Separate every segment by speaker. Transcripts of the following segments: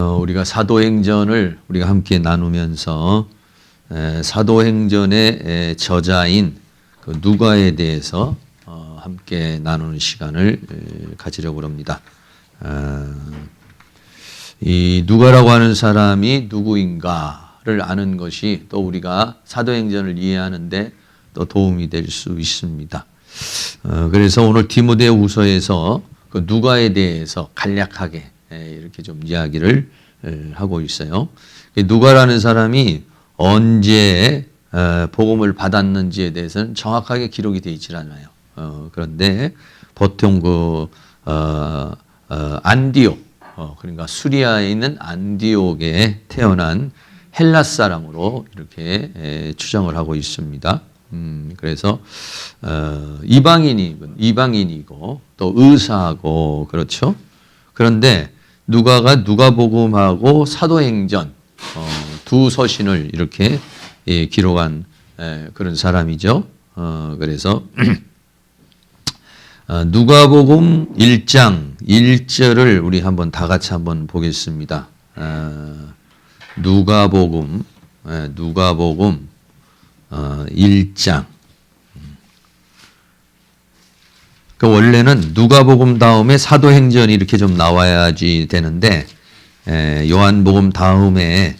Speaker 1: 우리가 사도행전을 우리가 함께 나누면서 사도행전의 저자인 그 누가에 대해서 함께 나누는 시간을 가지려고 합니다. 이 누가라고 하는 사람이 누구인가를 아는 것이 또 우리가 사도행전을 이해하는데 또 도움이 될 수 있습니다. 그래서 오늘 디모데후서에서 그 누가에 대해서 간략하게 이렇게 좀 이야기를 하고 있어요. 누가라는 사람이 언제 복음을 받았는지에 대해서는 정확하게 기록이 되어 있질 않아요. 그런데 보통 안디옥, 그러니까 수리아에 있는 안디옥에 태어난 헬라 사람으로 이렇게 추정을 하고 있습니다. 그래서 이방인이고 또 의사하고 그렇죠. 그런데 누가가 누가복음하고 사도행전 두 서신을 이렇게 기록한 그런 사람이죠. 그래서 누가복음 1장 1절을 우리 한번 다 같이 한번 보겠습니다. 누가복음 1장. 그 원래는 누가복음 다음에 사도행전이 이렇게 좀 나와야지 되는데 요한복음 다음에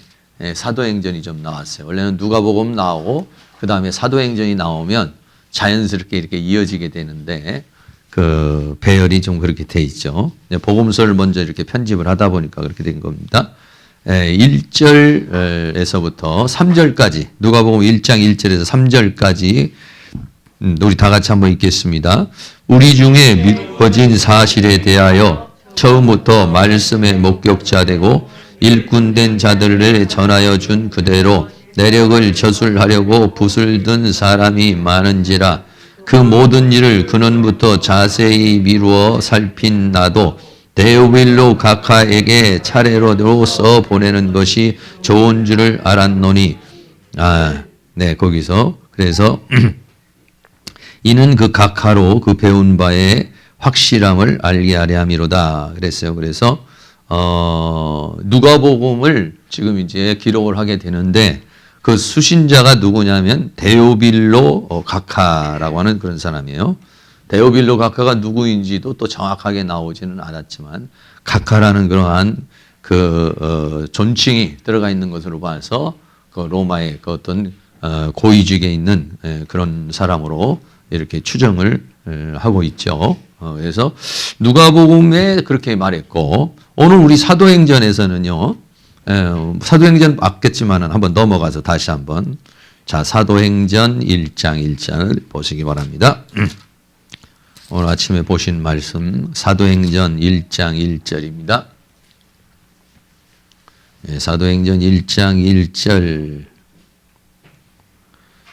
Speaker 1: 사도행전이 좀 나왔어요. 원래는 누가복음 나오고 그 다음에 사도행전이 나오면 자연스럽게 이렇게 이어지게 되는데 그 배열이 좀 그렇게 돼 있죠. 복음서를 먼저 이렇게 편집을 하다 보니까 그렇게 된 겁니다. 1절에서부터 3절까지 누가복음 1장 1절에서 3절까지 우리 다 같이 한번 읽겠습니다. 우리 중에 믿어진 사실에 대하여 처음부터 말씀의 목격자되고 일꾼된 자들을 전하여 준 그대로 내력을 저술하려고 붓을 든 사람이 많은지라 그 모든 일을 근원부터 자세히 미루어 살핀 나도 데오빌로 각하에게 차례로 써 보내는 것이 좋은 줄을 알았노니 거기서 그래서 이는 그 각하로 그 배운 바의 확실함을 알게 하려 함이로다 그랬어요. 그래서 누가복음을 지금 이제 기록을 하게 되는데 그 수신자가 누구냐면 데오빌로 각하라고 하는 그런 사람이에요. 데오빌로 각하가 누구인지도 또 정확하게 나오지는 않았지만 각하라는 그러한 그 존칭이 들어가 있는 것으로 봐서 그 로마의 그 어떤 고위직에 있는 그런 사람으로 이렇게 추정을 하고 있죠. 그래서 누가복음에 그렇게 말했고 오늘 우리 사도행전에서는요. 사도행전 맞겠지만은 한번 넘어가서 다시 한번 자 사도행전 1장 1장을 보시기 바랍니다. 오늘 아침에 보신 말씀 사도행전 1장 1절입니다. 사도행전 1장 1절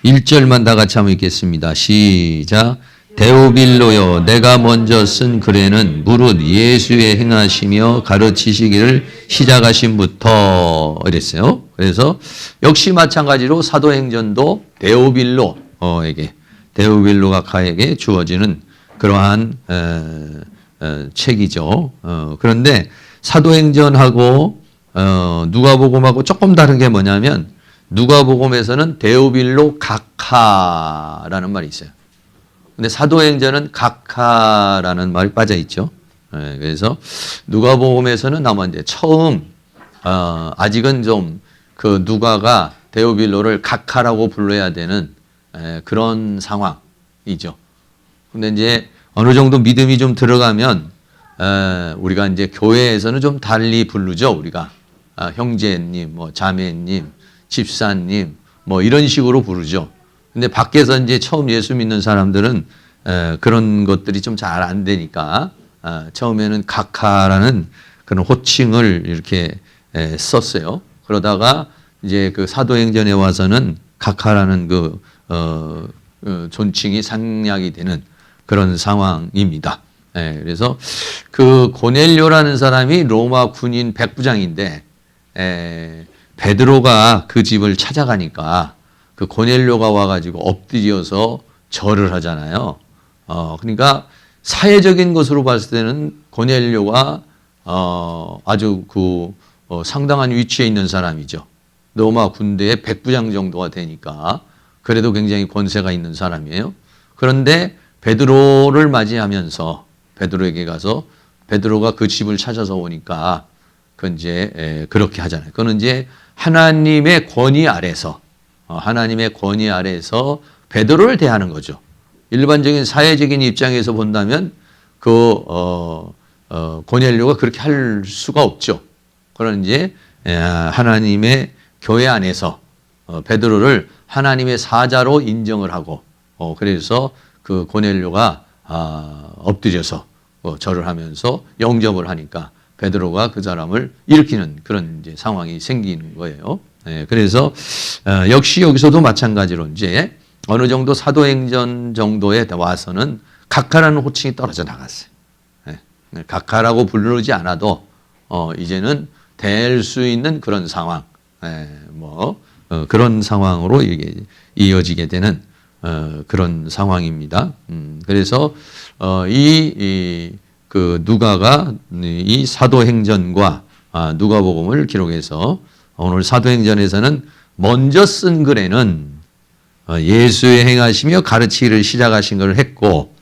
Speaker 1: 1절만 다 같이 한번 읽겠습니다. 시작. 데오빌로여 내가 먼저 쓴 글에는 무릇 예수의 행하시며 가르치시기를 시작하신부터 이랬어요. 그래서 역시 마찬가지로 사도행전도 데오빌로 각하에게 주어지는 그러한 책이죠. 그런데 사도행전하고 누가복음하고 조금 다른 게 뭐냐면 누가복음에서는 데오빌로 각하라는 말이 있어요. 근데 사도행전은 각하라는 말이 빠져 있죠. 그래서 누가복음에서는 아마 이제 처음 아직은 좀 그 누가가 데오빌로를 각하라고 불러야 되는 그런 상황이죠. 근데 이제 어느 정도 믿음이 좀 들어가면 우리가 이제 교회에서는 좀 달리 부르죠. 우리가 형제님, 뭐 자매님, 집사님, 뭐 이런 식으로 부르죠. 근데 밖에서 이제 처음 예수 믿는 사람들은 그런 것들이 좀 잘 안 되니까 처음에는 각하라는 그런 호칭을 이렇게 썼어요. 그러다가 이제 그 사도행전에 와서는 각하라는 그 존칭이 상약이 되는 그런 상황입니다. 그래서 그 고넬료라는 사람이 로마 군인 백부장인데 베드로가 그 집을 찾아가니까 그 고넬료가 와가지고 엎드려서 절을 하잖아요. 그러니까 사회적인 것으로 봤을 때는 고넬료가 아주 그 상당한 위치에 있는 사람이죠. 로마 군대의 백부장 정도가 되니까 그래도 굉장히 권세가 있는 사람이에요. 그런데 베드로를 맞이하면서 베드로에게 가서 베드로가 그 집을 찾아서 오니까 그 이제 그렇게 하잖아요. 그거는 이제 하나님의 권위 아래서 베드로를 대하는 거죠. 일반적인 사회적인 입장에서 본다면 고넬료가 그렇게 할 수가 없죠. 그런 이제 하나님의 교회 안에서 베드로를 하나님의 사자로 인정을 하고 그래서 그 고넬료가 엎드려서 절을 하면서 영접을 하니까 베드로가 그 사람을 일으키는 그런 이제 상황이 생기는 거예요. 그래서 역시 여기서도 마찬가지로 이제 어느 정도 사도행전 정도에 와서는 각하라는 호칭이 떨어져 나갔어요. 각하라고 부르지 않아도 이제는 될 수 있는 그런 상황, 그런 상황으로 이게 이어지게 되는 그런 상황입니다. 그래서 그 누가가 이 사도행전과 누가복음을 기록해서 오늘 사도행전에서는 먼저 쓴 글에는 예수의 행하시며 가르치기를 시작하신 걸 했고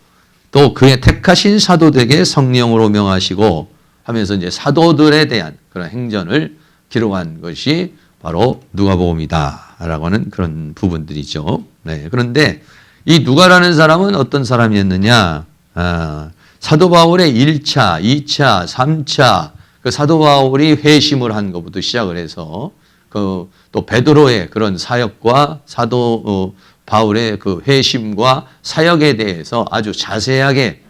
Speaker 1: 또 그의 택하신 사도들에게 성령으로 명하시고 하면서 이제 사도들에 대한 그런 행전을 기록한 것이 바로 누가복음이다라고 하는 그런 부분들이죠. 네. 그런데 이 누가라는 사람은 어떤 사람이었느냐? 사도 바울의 1차, 2차, 3차 그 사도 바울이 회심을 한 것부터 시작을 해서 또 베드로의 그런 사역과 사도 바울의 그 회심과 사역에 대해서 아주 자세하게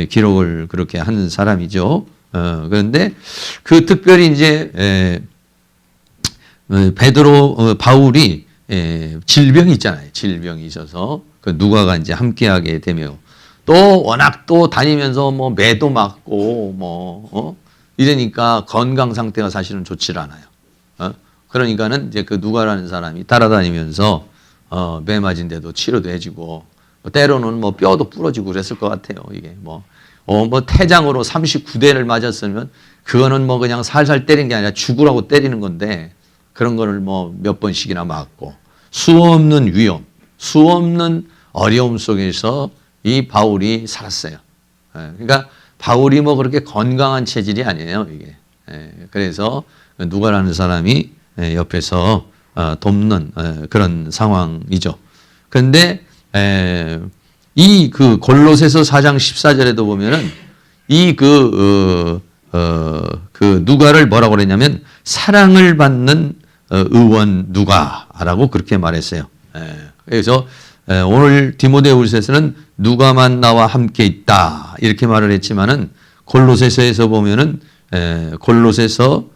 Speaker 1: 기록을 그렇게 한 사람이죠. 그런데 그 특별히 이제 바울이 질병이 있잖아요. 질병이 있어서 그 누가가 이제 함께하게 되며 또 워낙 또 다니면서 뭐 매도 맞고 이러니까 건강 상태가 사실은 좋지 않아요. 그러니까는 이제 그 누가라는 사람이 따라다니면서 매 맞은데도 치료도 해주고 때로는 뭐 뼈도 부러지고 그랬을 것 같아요. 이게 뭐 태장으로 39대를 맞았으면 그거는 뭐 그냥 살살 때린 게 아니라 죽으라고 때리는 건데 그런 거를 뭐 몇 번씩이나 맞고 수없는 위험, 수없는 어려움 속에서 이 바울이 살았어요. 그러니까 바울이 뭐 그렇게 건강한 체질이 아니에요. 이게 그래서 누가라는 사람이 옆에서 돕는 그런 상황이죠. 그런데 이 그 골로새서 4장 14절에도 보면은 그 누가를 뭐라고 그랬냐면 사랑을 받는 의원 누가라고 그렇게 말했어요. 그래서 오늘 디모데후서에서는 누가만 나와 함께 있다 이렇게 말을 했지만은 골로새서에서 보면은 골로새서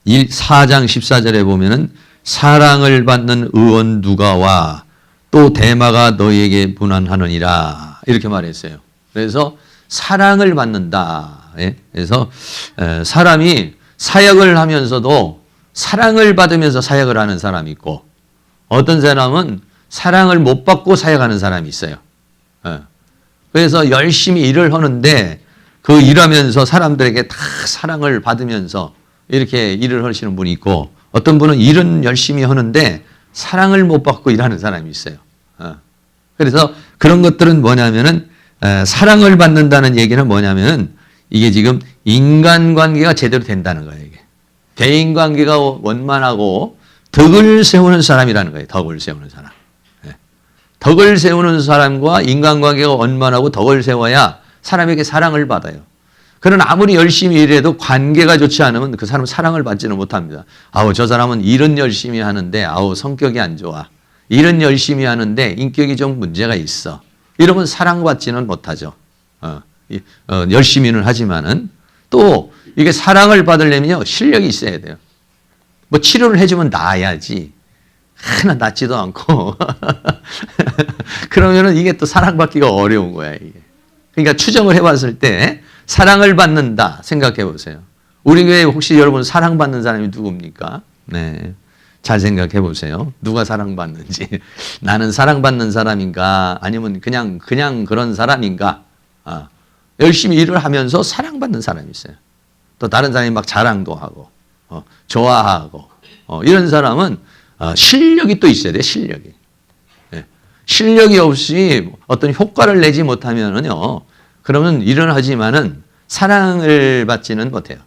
Speaker 1: 4장 14절에 보면은 사랑을 받는 의원 누가와 또 데마가 너희에게 문안하느니라 이렇게 말했어요. 그래서 사랑을 받는다. 그래서 사람이 사역을 하면서도 사랑을 받으면서 사역을 하는 사람이 있고 어떤 사람은 사랑을 못 받고 사역하는 사람이 있어요. 그래서 열심히 일을 하는데 그 일하면서 사람들에게 다 사랑을 받으면서 이렇게 일을 하시는 분이 있고 어떤 분은 일은 열심히 하는데 사랑을 못 받고 일하는 사람이 있어요. 그래서 그런 것들은 뭐냐면은 사랑을 받는다는 얘기는 뭐냐면은 이게 지금 인간관계가 제대로 된다는 거예요. 이게 대인관계가 원만하고 덕을 세우는 사람이라는 거예요. 덕을 세우는 사람. 덕을 세우는 사람과 인간관계가 원만하고 덕을 세워야 사람에게 사랑을 받아요. 그러나 아무리 열심히 일해도 관계가 좋지 않으면 그 사람은 사랑을 받지는 못합니다. 저 사람은 일은 열심히 하는데 성격이 안 좋아. 일은 열심히 하는데 인격이 좀 문제가 있어. 이러면 사랑받지는 못하죠. 열심히는 하지만은 또 이게 사랑을 받으려면요 실력이 있어야 돼요. 뭐 치료를 해주면 나아야지. 하나 낫지도 않고 그러면은 이게 또 사랑받기가 어려운 거야 이게. 그러니까 추정을 해봤을 때 사랑을 받는다 생각해 보세요. 우리 교회에 혹시 여러분 사랑받는 사람이 누굽니까? 네, 잘 생각해 보세요. 누가 사랑받는지. 나는 사랑받는 사람인가 아니면 그냥 그런 사람인가? 열심히 일을 하면서 사랑받는 사람이 있어요. 또 다른 사람이 막 자랑도 하고 좋아하고 이런 사람은 실력이 또 있어야 돼요. 실력이. 실력이 없이 어떤 효과를 내지 못하면은요, 그러면 일은 하지만은 사랑을 받지는 못해요.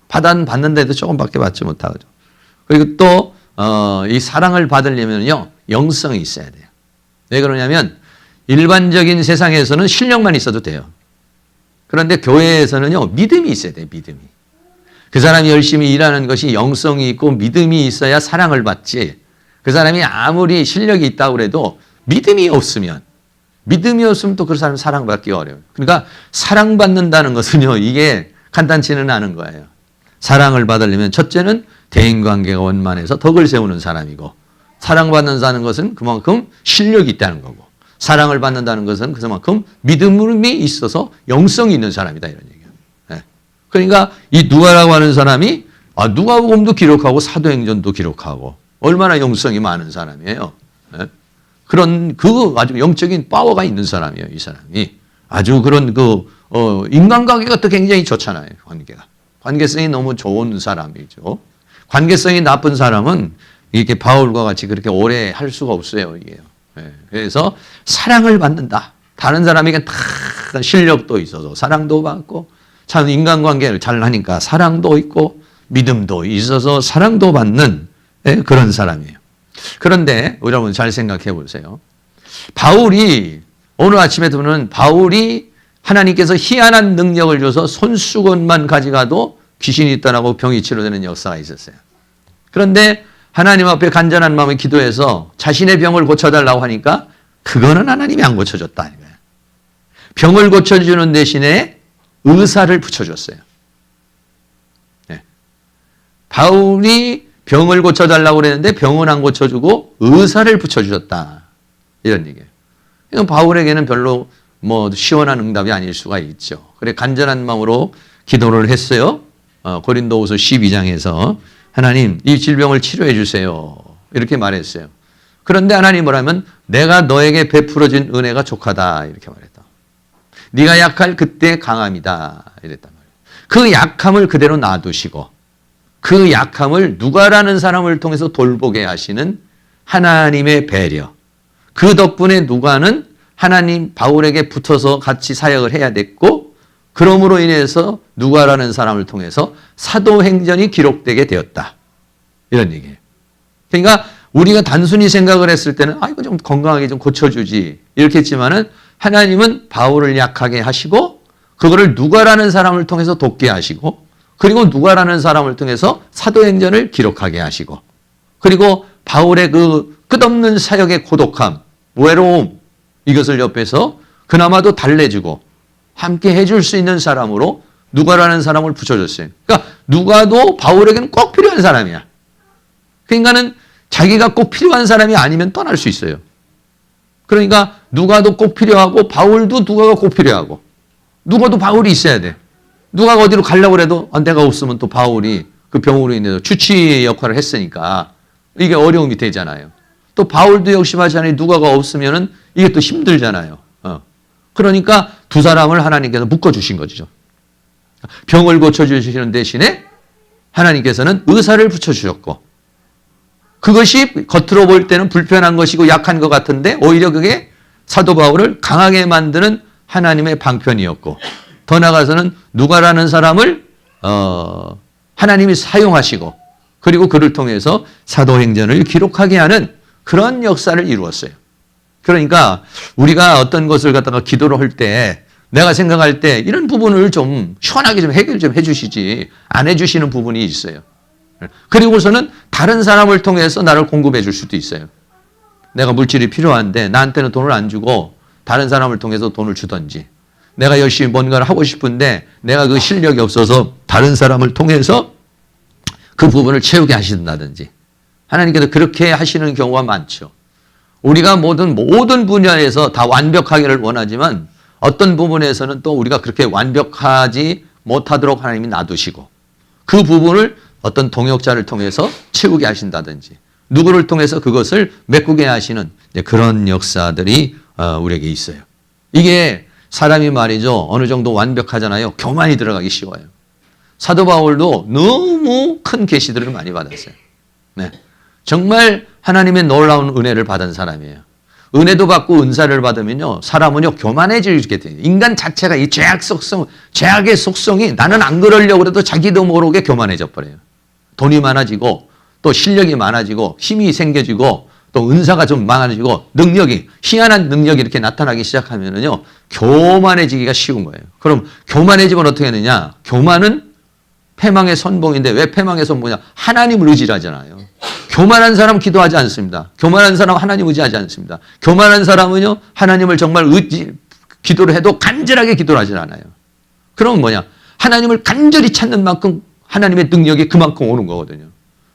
Speaker 1: 받는데도 조금밖에 받지 못하죠. 그리고 또 이 사랑을 받으려면요, 영성이 있어야 돼요. 왜 그러냐면 일반적인 세상에서는 실력만 있어도 돼요. 그런데 교회에서는요, 믿음이 있어야 돼요. 믿음이. 그 사람이 열심히 일하는 것이 영성이 있고 믿음이 있어야 사랑을 받지. 그 사람이 아무리 실력이 있다고 해도 믿음이 없으면 또 그 사람 사랑받기 어려워요. 그러니까 사랑받는다는 것은요, 이게 간단치는 않은 거예요. 사랑을 받으려면 첫째는 대인관계가 원만해서 덕을 세우는 사람이고, 사랑받는다는 것은 그만큼 실력이 있다는 거고, 사랑을 받는다는 것은 그만큼 믿음이 있어서 영성이 있는 사람이다, 이런 얘기예요. 그러니까 이 누가라고 하는 사람이 누가복음도 기록하고 사도행전도 기록하고 얼마나 영성이 많은 사람이에요. 그런 아주 영적인 파워가 있는 사람이에요. 이 사람이 아주 그런 인간관계가 또 굉장히 좋잖아요. 관계성이 너무 좋은 사람이죠. 관계성이 나쁜 사람은 이렇게 바울과 같이 그렇게 오래 할 수가 없어요. 이게요. 그래서 사랑을 받는다. 다른 사람에게 다 실력도 있어서 사랑도 받고, 참 인간관계를 잘 하니까 사랑도 있고 믿음도 있어서 사랑도 받는 그런 사람이에요. 그런데 여러분 잘 생각해 보세요. 바울이 오늘 아침에 보면 바울이 하나님께서 희한한 능력을 줘서 손수건만 가져가도 귀신이 있다라고 병이 치료되는 역사가 있었어요. 그런데 하나님 앞에 간절한 마음에 기도해서 자신의 병을 고쳐달라고 하니까 그거는 하나님이 안 고쳐줬다. 병을 고쳐주는 대신에 의사를 붙여줬어요. 바울이 병을 고쳐달라고 그랬는데 병은 안 고쳐주고 의사를 붙여주셨다. 이런 얘기예요. 이건 바울에게는 별로 시원한 응답이 아닐 수가 있죠. 그래 간절한 마음으로 기도를 했어요. 고린도후서 12장에서 하나님 이 질병을 치료해 주세요. 이렇게 말했어요. 그런데 하나님 뭐라면 내가 너에게 베풀어진 은혜가 족하다. 이렇게 말했다. 네가 약할 그때 강함이다. 이랬단 말이에요. 그 약함을 그대로 놔두시고 그 약함을 누가라는 사람을 통해서 돌보게 하시는 하나님의 배려. 그 덕분에 누가는 하나님 바울에게 붙어서 같이 사역을 해야 됐고, 그러므로 인해서 누가라는 사람을 통해서 사도행전이 기록되게 되었다. 이런 얘기예요. 그러니까 우리가 단순히 생각을 했을 때는 이거 좀 건강하게 좀 고쳐주지 이렇게 했지만은 하나님은 바울을 약하게 하시고 그거를 누가라는 사람을 통해서 돕게 하시고, 그리고 누가라는 사람을 통해서 사도행전을 기록하게 하시고, 그리고 바울의 그 끝없는 사역의 고독함, 외로움, 이것을 옆에서 그나마도 달래주고 함께 해줄 수 있는 사람으로 누가라는 사람을 붙여줬어요. 그러니까 누가도 바울에게는 꼭 필요한 사람이야. 그러니까는 자기가 꼭 필요한 사람이 아니면 떠날 수 있어요. 그러니까 누가도 꼭 필요하고 바울도 누가가 꼭 필요하고, 누가도 바울이 있어야 돼. 누가가 어디로 가려고 해도 내가 없으면 또 바울이 그 병으로 인해서 주치 역할을 했으니까 이게 어려움이 되잖아요. 또 바울도 역시 마찬가지로 누가가 없으면은 이게 또 힘들잖아요. 그러니까 두 사람을 하나님께서 묶어주신 거죠. 병을 고쳐주시는 대신에 하나님께서는 의사를 붙여주셨고, 그것이 겉으로 볼 때는 불편한 것이고 약한 것 같은데 오히려 그게 사도 바울을 강하게 만드는 하나님의 방편이었고, 더 나아가서는 누가라는 사람을 하나님이 사용하시고, 그리고 그를 통해서 사도행전을 기록하게 하는 그런 역사를 이루었어요. 그러니까 우리가 어떤 것을 갖다가 기도를 할 때, 내가 생각할 때 이런 부분을 좀 시원하게 좀 해결 좀 해주시지 안 해주시는 부분이 있어요. 그리고서는 다른 사람을 통해서 나를 공급해 줄 수도 있어요. 내가 물질이 필요한데 나한테는 돈을 안 주고 다른 사람을 통해서 돈을 주든지, 내가 열심히 뭔가를 하고 싶은데 내가 그 실력이 없어서 다른 사람을 통해서 그 부분을 채우게 하신다든지, 하나님께서 그렇게 하시는 경우가 많죠. 우리가 모든 분야에서 다 완벽하기를 원하지만 어떤 부분에서는 또 우리가 그렇게 완벽하지 못하도록 하나님이 놔두시고 그 부분을 어떤 동역자를 통해서 채우게 하신다든지 누구를 통해서 그것을 메꾸게 하시는 그런 역사들이 우리에게 있어요. 이게 사람이 말이죠. 어느 정도 완벽하잖아요. 교만이 들어가기 쉬워요. 사도 바울도 너무 큰 계시들을 많이 받았어요. 네. 정말 하나님의 놀라운 은혜를 받은 사람이에요. 은혜도 받고 은사를 받으면요, 사람은요, 교만해지게 돼요. 인간 자체가 이 죄악의 속성이 나는 안 그러려고 해도 자기도 모르게 교만해져 버려요. 돈이 많아지고, 또 실력이 많아지고, 힘이 생겨지고, 또 은사가 좀 많아지고, 희한한 능력이 이렇게 나타나기 시작하면은요, 교만해지기가 쉬운 거예요. 그럼 교만해지면 어떻게 하느냐? 교만은 패망의 선봉인데 왜 패망의 선봉이냐? 하나님을 의지하잖아요. 교만한 사람 기도하지 않습니다. 교만한 사람 하나님 의지하지 않습니다. 교만한 사람은요, 하나님을 정말 기도를 해도 간절하게 기도를 하지 않아요. 그러면 뭐냐? 하나님을 간절히 찾는 만큼 하나님의 능력이 그만큼 오는 거거든요.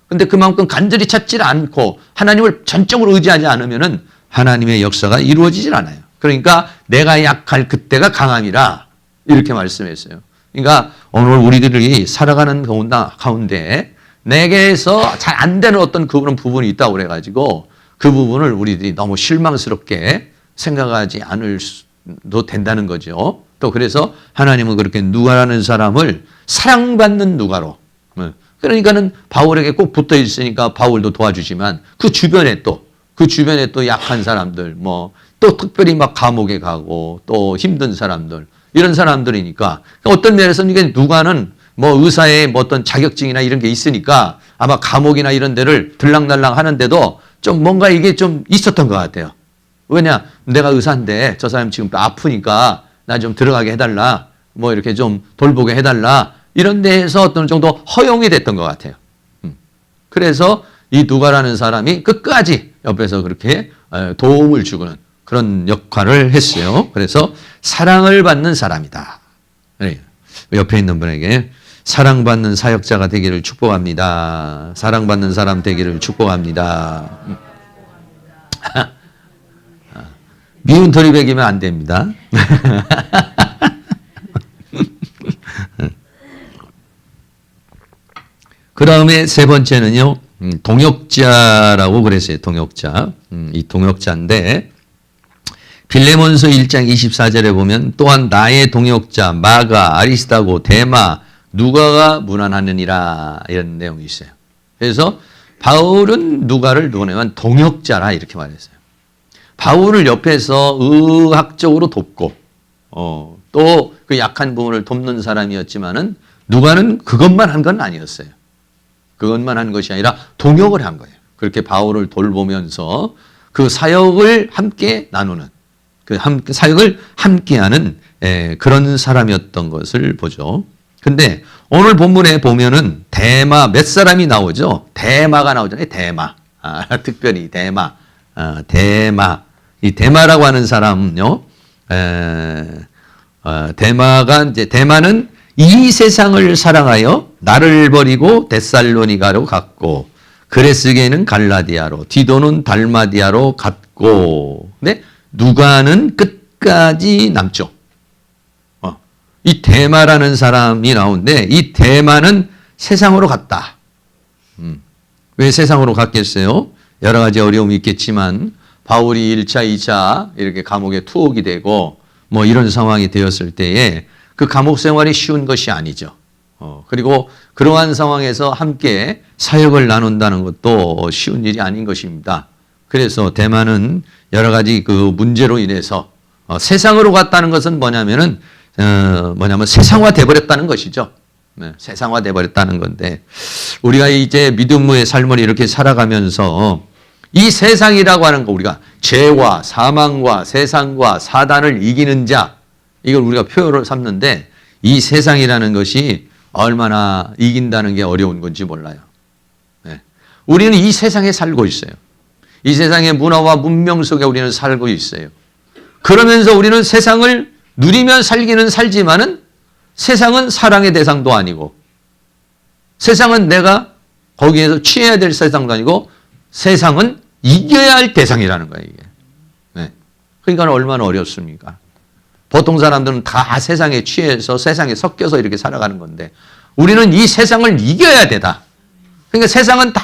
Speaker 1: 근데 그만큼 간절히 찾지 않고 하나님을 전적으로 의지하지 않으면은 하나님의 역사가 이루어지질 않아요. 그러니까 내가 약할 그때가 강함이라 이렇게 말씀했어요. 그러니까 오늘 우리들이 살아가는 가운데 내게서 잘 안 되는 어떤 그런 부분이 있다고 그래가지고 그 부분을 우리들이 너무 실망스럽게 생각하지 않을도 된다는 거죠. 또 그래서 하나님은 그렇게 누가라는 사람을 사랑받는 누가로, 그러니까는 바울에게 꼭 붙어 있으니까 바울도 도와주지만 그 주변에 또 약한 사람들, 또 특별히 막 감옥에 가고 또 힘든 사람들, 이런 사람들이니까 어떤 면에서는 이게 누가는 의사의 어떤 자격증이나 이런 게 있으니까 아마 감옥이나 이런 데를 들락날락 하는데도 좀 뭔가 이게 좀 있었던 것 같아요. 왜냐? 내가 의사인데 저 사람 지금 아프니까 나 좀 들어가게 해달라. 이렇게 좀 돌보게 해달라. 이런 데에서 어떤 정도 허용이 됐던 것 같아요. 그래서 이 누가라는 사람이 끝까지 옆에서 그렇게 도움을 주고는 그런 역할을 했어요. 그래서 사랑을 받는 사람이다. 옆에 있는 분에게 사랑받는 사역자가 되기를 축복합니다. 사랑받는 사람 되기를 축복합니다. 미운 토리백이면 안 됩니다. 그 다음에 세 번째는요, 동역자라고 그랬어요. 동역자. 이 동역자인데, 빌레몬서 1장 24절에 보면 또한 나의 동역자 마가, 아리스다고, 데마, 누가가 문안하느니라 이런 내용이 있어요. 그래서 바울은 누가를 누구냐면 동역자라 이렇게 말했어요. 바울을 옆에서 의학적으로 돕고 또 그 약한 부분을 돕는 사람이었지만은 누가는 그것만 한 건 아니었어요. 그것만 한 것이 아니라 동역을 한 거예요. 그렇게 바울을 돌보면서 그 사역을 함께 나누는, 그 사역을 함께하는 그런 사람이었던 것을 보죠. 근데 오늘 본문에 보면은 대마 몇 사람이 나오죠. 대마가 나오잖아요. 대마. 특별히 대마. 대마. 이 대마라고 하는 사람은요. 대마는 이 세상을 사랑하여 나를 버리고 데살로니가로 갔고 그레스게는 갈라디아로 디도는 달마디아로 갔고 네? 누가는 끝까지 남죠. 이 데마라는 사람이 나오는데 이 데마는 세상으로 갔다. 왜 세상으로 갔겠어요? 여러 가지 어려움이 있겠지만 바울이 1차, 2차 이렇게 감옥에 투옥이 되고 이런 상황이 되었을 때에 그 감옥 생활이 쉬운 것이 아니죠. 그리고 그러한 상황에서 함께 사역을 나눈다는 것도 쉬운 일이 아닌 것입니다. 그래서 데마는 여러 가지 그 문제로 인해서 세상으로 갔다는 것은 뭐냐면 세상화돼 버렸다는 것이죠. 네, 세상화돼 버렸다는 건데 우리가 이제 믿음의 삶을 이렇게 살아가면서 이 세상이라고 하는 거 우리가 죄와 사망과 세상과 사단을 이기는 자 이걸 우리가 표현을 삼는데 이 세상이라는 것이 얼마나 이긴다는 게 어려운 건지 몰라요. 네. 우리는 이 세상에 살고 있어요. 이 세상의 문화와 문명 속에 우리는 살고 있어요. 그러면서 우리는 세상을 누리면 살기는 살지만은 세상은 사랑의 대상도 아니고 세상은 내가 거기에서 취해야 될 세상도 아니고 세상은 이겨야 할 대상이라는 거예요. 이게. 네. 그러니까 얼마나 어렵습니까? 보통 사람들은 다 세상에 취해서 세상에 섞여서 이렇게 살아가는 건데 우리는 이 세상을 이겨야 되다. 그러니까 세상은 다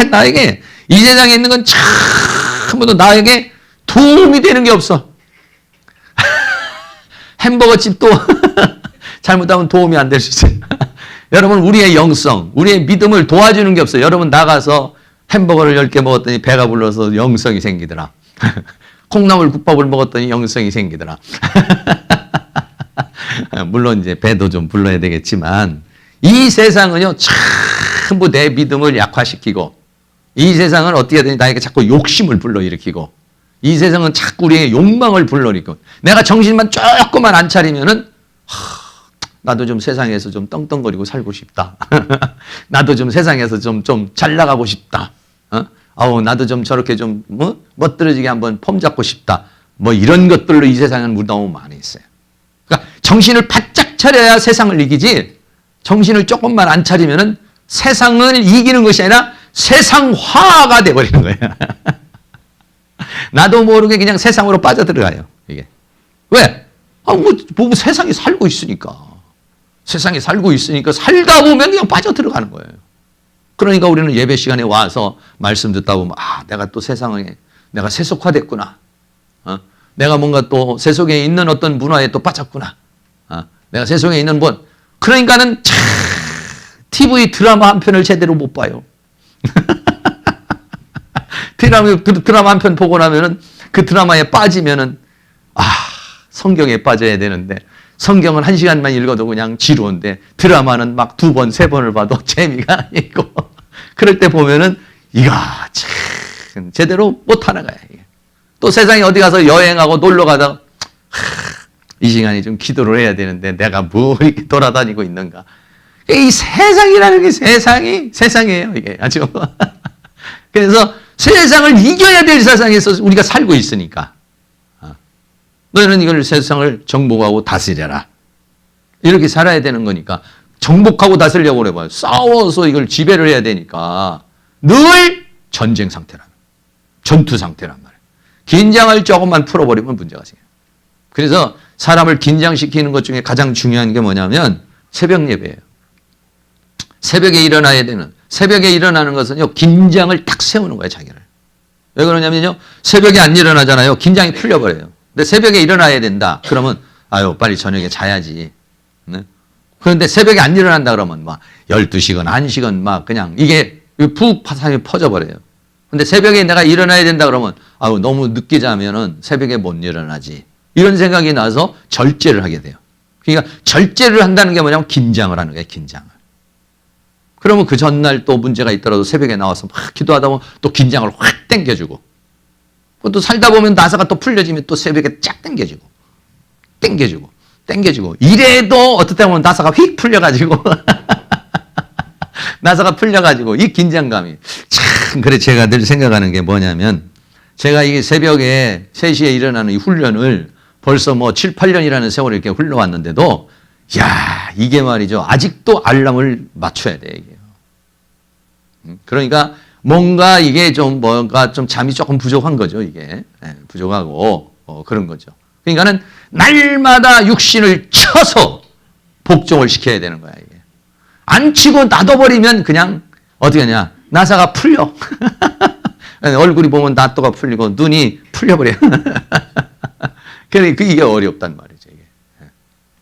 Speaker 1: 나에게 이 세상에 있는 건 전부 나에게 도움이 되는 게 없어. 햄버거 집도 잘못하면 도움이 안 될 수 있어요. 여러분, 우리의 영성, 우리의 믿음을 도와주는 게 없어요. 여러분, 나가서 햄버거를 10개 먹었더니 배가 불러서 영성이 생기더라. 콩나물 국밥을 먹었더니 영성이 생기더라. 물론 이제 배도 좀 불러야 되겠지만, 이 세상은요, 전부 내 믿음을 약화시키고, 이 세상은 어떻게 되니 나에게 자꾸 욕심을 불러일으키고, 이 세상은 자꾸 우리의 욕망을 불러일으키고, 내가 정신만 조금만 안 차리면은, 나도 좀 세상에서 좀 떵떵거리고 살고 싶다. 나도 좀 세상에서 좀 잘 나가고 싶다. 나도 좀 저렇게 좀 멋들어지게 한번 폼 잡고 싶다. 뭐 이런 것들로 이 세상은 너무 많이 있어요. 그러니까 정신을 바짝 차려야 세상을 이기지, 정신을 조금만 안 차리면은 세상을 이기는 것이 아니라 세상화가 돼버리는 거예요. 나도 모르게 그냥 세상으로 빠져들어가요. 이게 왜? 뭐 세상에 살고 있으니까. 세상에 살고 있으니까 살다 보면 그냥 빠져들어가는 거예요. 그러니까 우리는 예배 시간에 와서 말씀 듣다 보면 내가 또 세상에 내가 세속화됐구나. 내가 뭔가 또 세속에 있는 어떤 문화에 또 빠졌구나. 내가 세속에 있는 그러니까는 TV 드라마 한 편을 제대로 못 봐요. 드라마 한 편 보고 나면은 그 드라마에 빠지면은 성경에 빠져야 되는데 성경은 1시간만 읽어도 그냥 지루한데 드라마는 막 2번, 3번을 봐도 재미가 있고 그럴 때 보면은 이거 참 제대로 못하는 거야. 또 세상에 어디 가서 여행하고 놀러 가다가 이 시간이 좀 기도를 해야 되는데 내가 뭐 이렇게 돌아다니고 있는가. 이 세상이라는 게 세상이에요. 이게 아주. 그래서 세상을 이겨야 될 세상에서 우리가 살고 있으니까 너희는 이걸 세상을 정복하고 다스려라. 이렇게 살아야 되는 거니까 정복하고 다스리려고 그래봐요. 싸워서 이걸 지배를 해야 되니까 늘 전쟁 상태란 말이에요. 전투 상태란 말이에요. 긴장을 조금만 풀어버리면 문제가 생겨요. 그래서 사람을 긴장시키는 것 중에 가장 중요한 게 뭐냐면 새벽 예배예요. 새벽에 일어나야 되는, 새벽에 일어나는 것은요, 긴장을 딱 세우는 거예요, 자기를. 왜 그러냐면요, 새벽에 안 일어나잖아요. 긴장이 풀려버려요. 근데 새벽에 일어나야 된다. 그러면, 빨리 저녁에 자야지. 네? 그런데 새벽에 안 일어난다 그러면 막 12시간, 1시간 막 그냥 이게 푹 파상이 퍼져버려요. 근데 새벽에 내가 일어나야 된다 그러면, 너무 늦게 자면은 새벽에 못 일어나지. 이런 생각이 나서 절제를 하게 돼요. 그러니까 절제를 한다는 게 뭐냐면 긴장을 하는 거예요, 긴장을. 그러면 그 전날 또 문제가 있더라도 새벽에 나와서 막 기도하다 보면 또 긴장을 확 당겨주고 또 살다 보면 나사가 또 풀려지면 또 새벽에 쫙 당겨지고 이래도 어떨 때 보면 나사가 휙 풀려가지고 나사가 풀려가지고 이 긴장감이 참 그래 제가 늘 생각하는 게 뭐냐면 제가 이 새벽에 3시에 일어나는 이 훈련을 벌써 뭐 7, 8년이라는 세월을 이렇게 흘러왔는데도 이게 말이죠. 아직도 알람을 맞춰야 돼, 이게요. 그러니까 뭔가 이게 뭔가 잠이 조금 부족한 거죠, 이게. 부족하고, 그런 거죠. 그러니까는 날마다 육신을 쳐서 복종을 시켜야 되는 거야, 이게. 안 치고 놔둬버리면 그냥 어떻게 하냐. 나사가 풀려. 얼굴이 보면 나또가 풀리고 눈이 풀려버려. 그러니까 이게 어렵단 말이죠, 이게.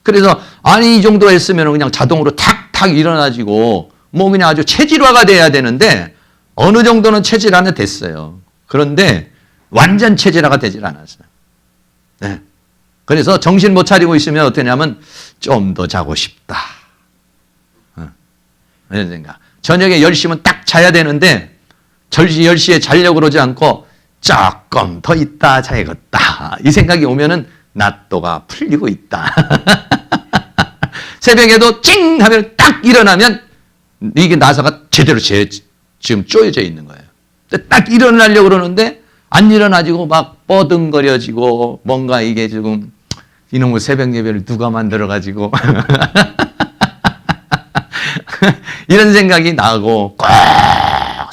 Speaker 1: 그래서 이 정도 했으면 그냥 자동으로 탁탁 일어나지고 뭐 그냥 아주 체질화가 돼야 되는데 어느 정도는 체질화는 됐어요. 그런데 완전 체질화가 되질 않았어요. 네. 그래서 정신 못 차리고 있으면 어떠냐면 좀 더 자고 싶다. 이런 생각. 저녁에 10시면 딱 자야 되는데 10시에 자려고 그러지 않고 조금 더 있다 자야겠다. 이 생각이 오면은 나또가 풀리고 있다. 새벽에도 찡 하면 딱 일어나면 이게 나사가 제대로 지금 쪼여져 있는 거예요. 딱 일어나려고 그러는데 안 일어나지고 막 뻐둥거려지고 뭔가 이게 지금 이놈의 새벽 예배를 누가 만들어가지고 이런 생각이 나고 꼭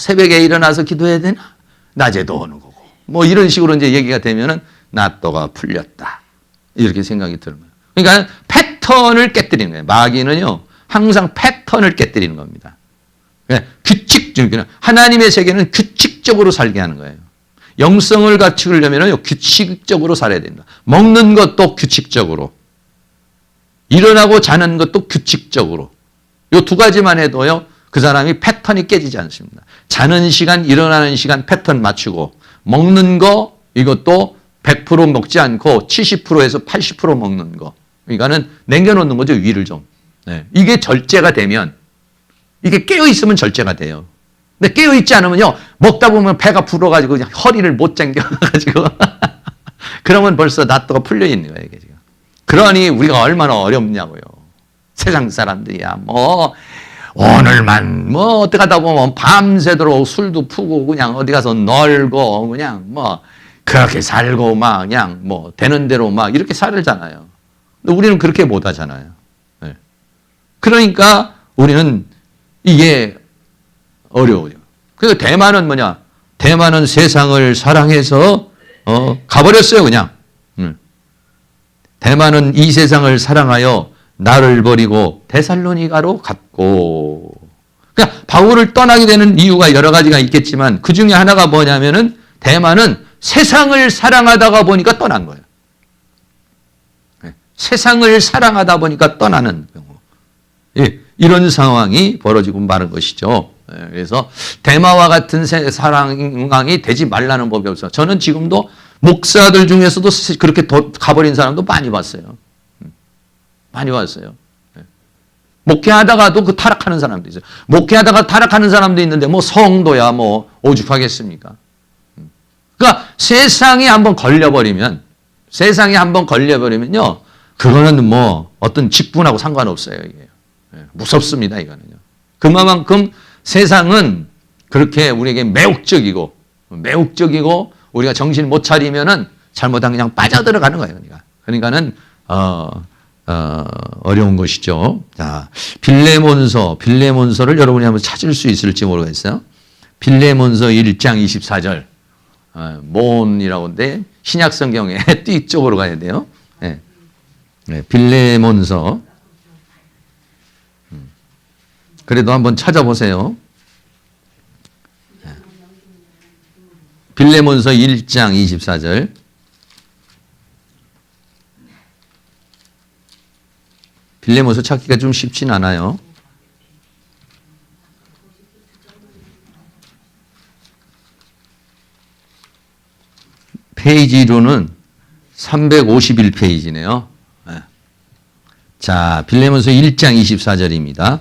Speaker 1: 새벽에 일어나서 기도해야 되나? 낮에도 오는 거고 뭐 이런 식으로 이제 얘기가 되면은 나또가 풀렸다. 이렇게 생각이 드는 거예요. 그러니까 패턴을 깨뜨리는 거예요. 마귀는요, 항상 패턴을 깨뜨리는 겁니다. 하나님의 세계는 규칙적으로 살게 하는 거예요. 영성을 갖추려면 규칙적으로 살아야 된다. 먹는 것도 규칙적으로. 일어나고 자는 것도 규칙적으로. 이 두 가지만 해도요, 그 사람이 패턴이 깨지지 않습니다. 자는 시간, 일어나는 시간 패턴 맞추고, 먹는 거, 이것도 100% 먹지 않고 70%에서 80% 먹는 거. 그러니까는 남겨놓는 거죠, 위를 좀. 네. 이게 절제가 되면, 이게 깨어있으면 절제가 돼요. 근데 깨어있지 않으면요, 먹다 보면 배가 불어가지고 그냥 허리를 못 당겨가지고. 그러면 벌써 낫도가 풀려 있는 거예요, 이게 지금. 그러니 우리가 얼마나 어렵냐고요. 세상 사람들이야, 뭐, 오늘만, 뭐, 어떻게 하다 보면 밤새도록 술도 푸고, 그냥 어디 가서 놀고, 그냥 뭐, 그렇게 살고, 막, 그냥 뭐, 되는 대로 막 이렇게 살잖아요. 근데 우리는 그렇게 못 하잖아요. 네. 그러니까 우리는 이게 어려워요. 그래서 대만은 뭐냐? 대만은 세상을 사랑해서, 가버렸어요, 그냥. 대만은 이 세상을 사랑하여 나를 버리고 데살로니가로 갔고. 그러니까 바울을 떠나게 되는 이유가 여러 가지가 있겠지만 그 중에 하나가 뭐냐면은 대만은 세상을 사랑하다가 보니까 떠난 거예요. 세상을 사랑하다 보니까 떠나는 경우. 예, 이런 상황이 벌어지고 마는 것이죠. 예, 그래서 대마와 같은 상황이 되지 말라는 법이 없어요. 저는 지금도 목사들 중에서도 그렇게 가버린 사람도 많이 봤어요. 많이 봤어요. 예. 목회하다가도 그 타락하는 사람도 있어요. 목회하다가 타락하는 사람도 있는데 뭐 성도야 뭐 오죽하겠습니까? 그러니까 세상에 한번 걸려버리면요. 그거는 뭐 어떤 직분하고 상관없어요. 이게. 예. 무섭습니다. 이거는요. 그만큼 세상은 그렇게 우리에게 매혹적이고 우리가 정신 못 차리면은 잘못하면 그냥 빠져들어가는 거예요. 그러니까는 어려운 것이죠. 자, 빌레몬서를 여러분이 한번 찾을 수 있을지 모르겠어요. 빌레몬서 1장 24절. 몬이라고 하는데 신약 성경에 뒤쪽으로 가야 돼요. 네. 네, 빌레몬서. 그래도 한번 찾아보세요. 빌레몬서 1장 24절. 빌레몬서 찾기가 좀 쉽진 않아요. 페이지로는 351페이지네요. 자, 빌레몬서 1장 24절입니다.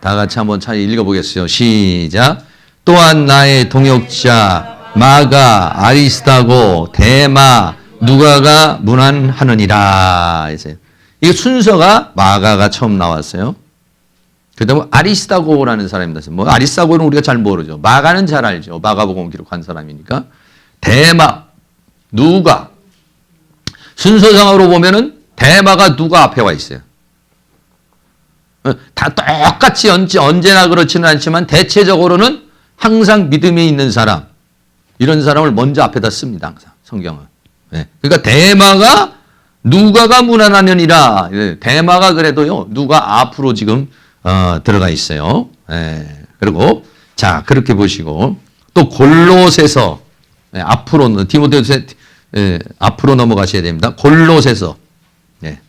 Speaker 1: 다 같이 한번 읽어보겠어요. 시작. 또한 나의 동역자 마가, 아리스타고, 데마, 누가가 문안하느니라. 이 순서가 마가가 처음 나왔어요. 그다음에 아리스타고라는 사람입니다. 뭐 아리스타고는 우리가 잘 모르죠. 마가는 잘 알죠. 마가복음 기록한 사람이니까. 데마, 누가. 순서상으로 보면은 데마가 누가 앞에 와 있어요. 다 똑같이 언제나 그렇지는 않지만 대체적으로는 항상 믿음이 있는 사람, 이런 사람을 먼저 앞에다 씁니다. 항상 성경은. 네. 그러니까 대마가 누가가 문안하느니라. 대마가 그래도요. 누가 앞으로 지금 들어가 있어요. 네. 그리고 자 그렇게 보시고 또 골로새서 앞으로 디모데후서 앞으로 넘어가셔야 됩니다. 골로새서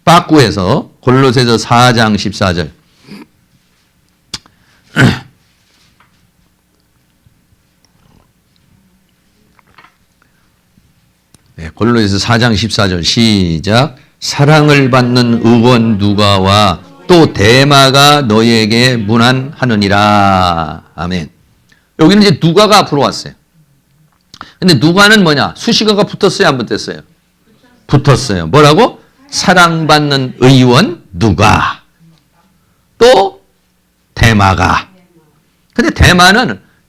Speaker 1: 빠꾸에서 골로새서 4장 14절. 골로새서 4장 14절 시작. 사랑을 받는 의원 누가와 또 데마가 너희에게 문안하느니라. 아멘. 여기는 이제 누가가 앞으로 왔어요. 근데 누가는 뭐냐? 수식어가 붙었어요, 안 붙었어요? 붙었어요. 뭐라고? 사랑받는 의원 누가. 또 데마가. 근데